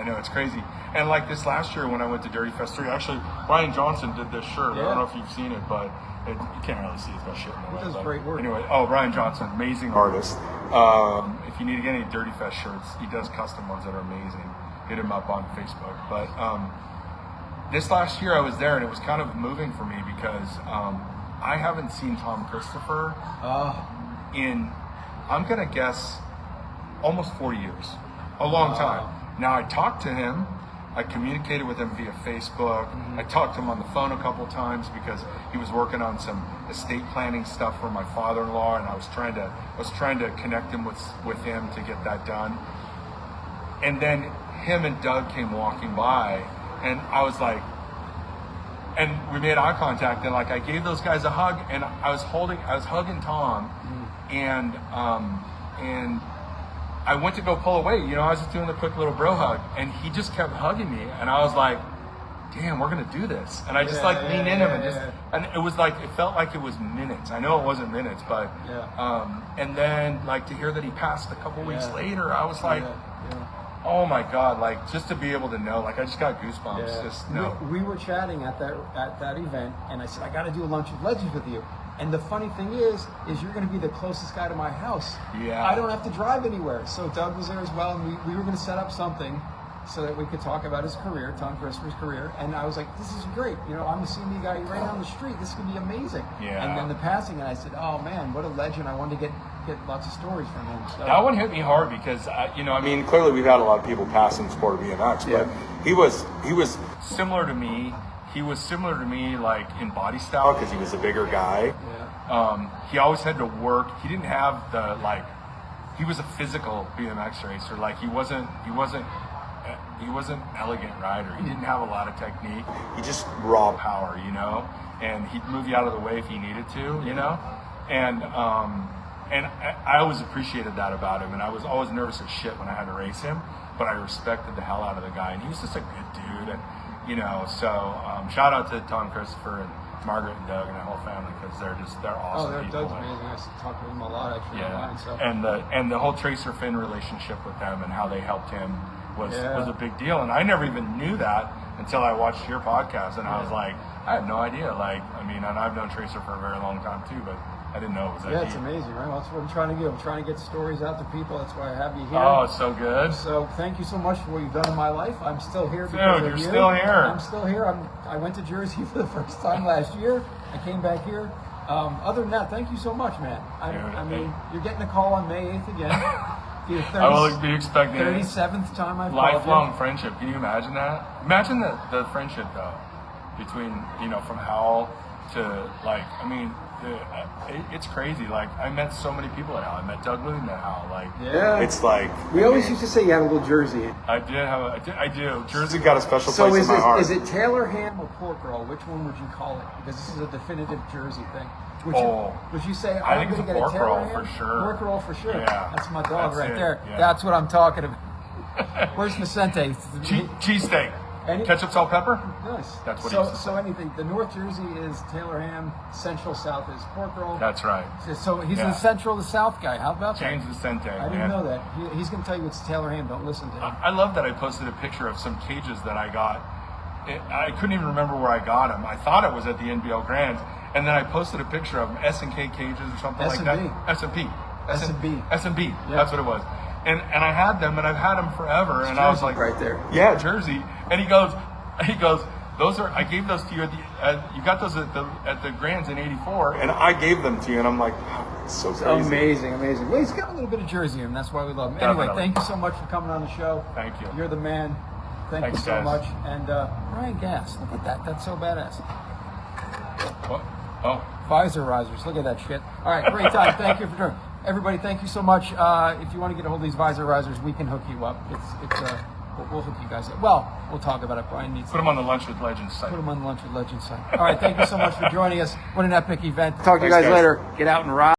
know, it's crazy. And like this last year when I went to Dirty Fest 3, actually, Brian Johnson did this shirt. I don't know if you've seen it, but you can't really see his shit in the way. He does great work. Anyway, Brian Johnson, amazing artist. If you need to get any Dirty Fest shirts, he does custom ones that are amazing. Hit him up on Facebook. But this last year I was there, and it was kind of moving for me because I haven't seen Tom Christopher in, I'm going to guess, almost 4 years. A long time. Now, I talked to him. I communicated with him via Facebook. I talked to him on the phone a couple times because he was working on some estate planning stuff for my father-in-law, and I was trying to connect him with him to get that done. And then him and Doug came walking by, and I was like, and we made eye contact, and like I gave those guys a hug, and I was hugging Tom, and I went to go pull away. I was just doing the quick little bro hug, and he just kept hugging me, and I was like, damn, we're gonna do this. And I just leaned in him and it was like, it felt like it was minutes. I know it wasn't minutes, but and then like to hear that he passed a couple weeks later, I was like, oh my God, like just to be able to know, like I just got goosebumps. Just know. We were chatting at that event, and I said, I got to do a lunch with legends with you. And the funny thing is you're going to be the closest guy to my house. Yeah. I don't have to drive anywhere. So Doug was there as well, and we were going to set up something so that we could talk about his career, Tom Christopher's career. And I was like, this is great. I'm a CME guy right down the street. This could be amazing. Yeah. And then the passing, and I said, oh man, what a legend. I wanted to get lots of stories from him. So. That one hit me hard because, I mean, clearly we've had a lot of people pass in sport of BMX, but he was similar to me. He was similar to me, like in body style, because he was a bigger guy. Yeah. He always had to work. He didn't have the he was a physical BMX racer. Like he wasn't elegant rider. He didn't have a lot of technique. He just raw power, and he'd move you out of the way if he needed to, And I always appreciated that about him. And I was always nervous as shit when I had to race him, but I respected the hell out of the guy. And he was just a good dude. And so shout out to Tom Christopher and Margaret and Doug and that whole family because they're awesome people. Doug's amazing. I talk to them a lot actually. Yeah, online, and the whole Tracer Finn relationship with them and how they helped him was a big deal. And I never even knew that until I watched your podcast, and I was like, I had no idea. And I've known Tracer for a very long time too, but I didn't know it was that deep. It's amazing, right? Well, that's what I'm trying to do. I'm trying to get stories out to people. That's why I have you here. Oh, it's so good. So thank you so much for what you've done in my life. I'm still here because of you. Dude, you're still here. I'm still here. I went to Jersey for the first time last year. I came back here. Other than that, thank you so much, man. I mean, you're getting a call on May 8th again. I will be expecting 37th time I've lifelong friendship. Can you imagine that? Imagine the friendship though between from Howell to it's crazy. Like I met so many people at Hal. I met Doug Luton at Hal. Like Yeah. it's like We always used to say you had a little jersey. I do. Jersey got a special So place is in my heart. is it Taylor ham or pork roll? Which one would you call it? Because this is a definitive Jersey thing. Would you say I I'm think it's going to a get pork Taylor roll ham? for sure. Pork roll for sure. Yeah. That's my dog That's right it. there. Yeah. That's what I'm talking about. Where's Vicente? Cheesesteak. Any- Ketchup, salt, pepper. Nice. That's what he so, used to so say. anything. The North Jersey is Taylor ham. Central South is pork roll. That's right. So he's Yeah. the Central to South guy. How about that? James Vicente. I didn't know that. He's going to tell you it's Taylor ham. Don't listen to him. I love that I posted a picture of some cages that I got. I couldn't even remember where I got them. I thought it was at the NBL Grands, and then I posted a picture of them, S&K cages or something like that. S&B. S&B. S&B. Yeah. That's what it was. And I had them, and I've had them forever. And I was Jersey like, right there. Yeah, Jersey. And he goes, those are. I gave those to you you got those at the Grands in '84, and I gave them to you. And I'm like, oh, it's so crazy. Amazing. Well, he's got a little bit of Jersey in him. That's why we love him. Anyway, Definitely. thank you so much for coming on the show. Thank you. You're the man. Thanks you so guys. much. And Brian Gass, look at that. That's so badass. What? Oh. Visor risers. Look at that shit. All right, great time. Thank you for joining. Everybody, thank you so much. If you want to get a hold of these visor risers, we can hook you up. We'll hook you guys up. Well, we'll talk about it. Brian needs Put them on the Lunch with Legends site. Put them on the Lunch with Legends site. All right, thank you so much for joining us. What an epic event. Talk to you Thanks, guys guys. later. Get out and ride.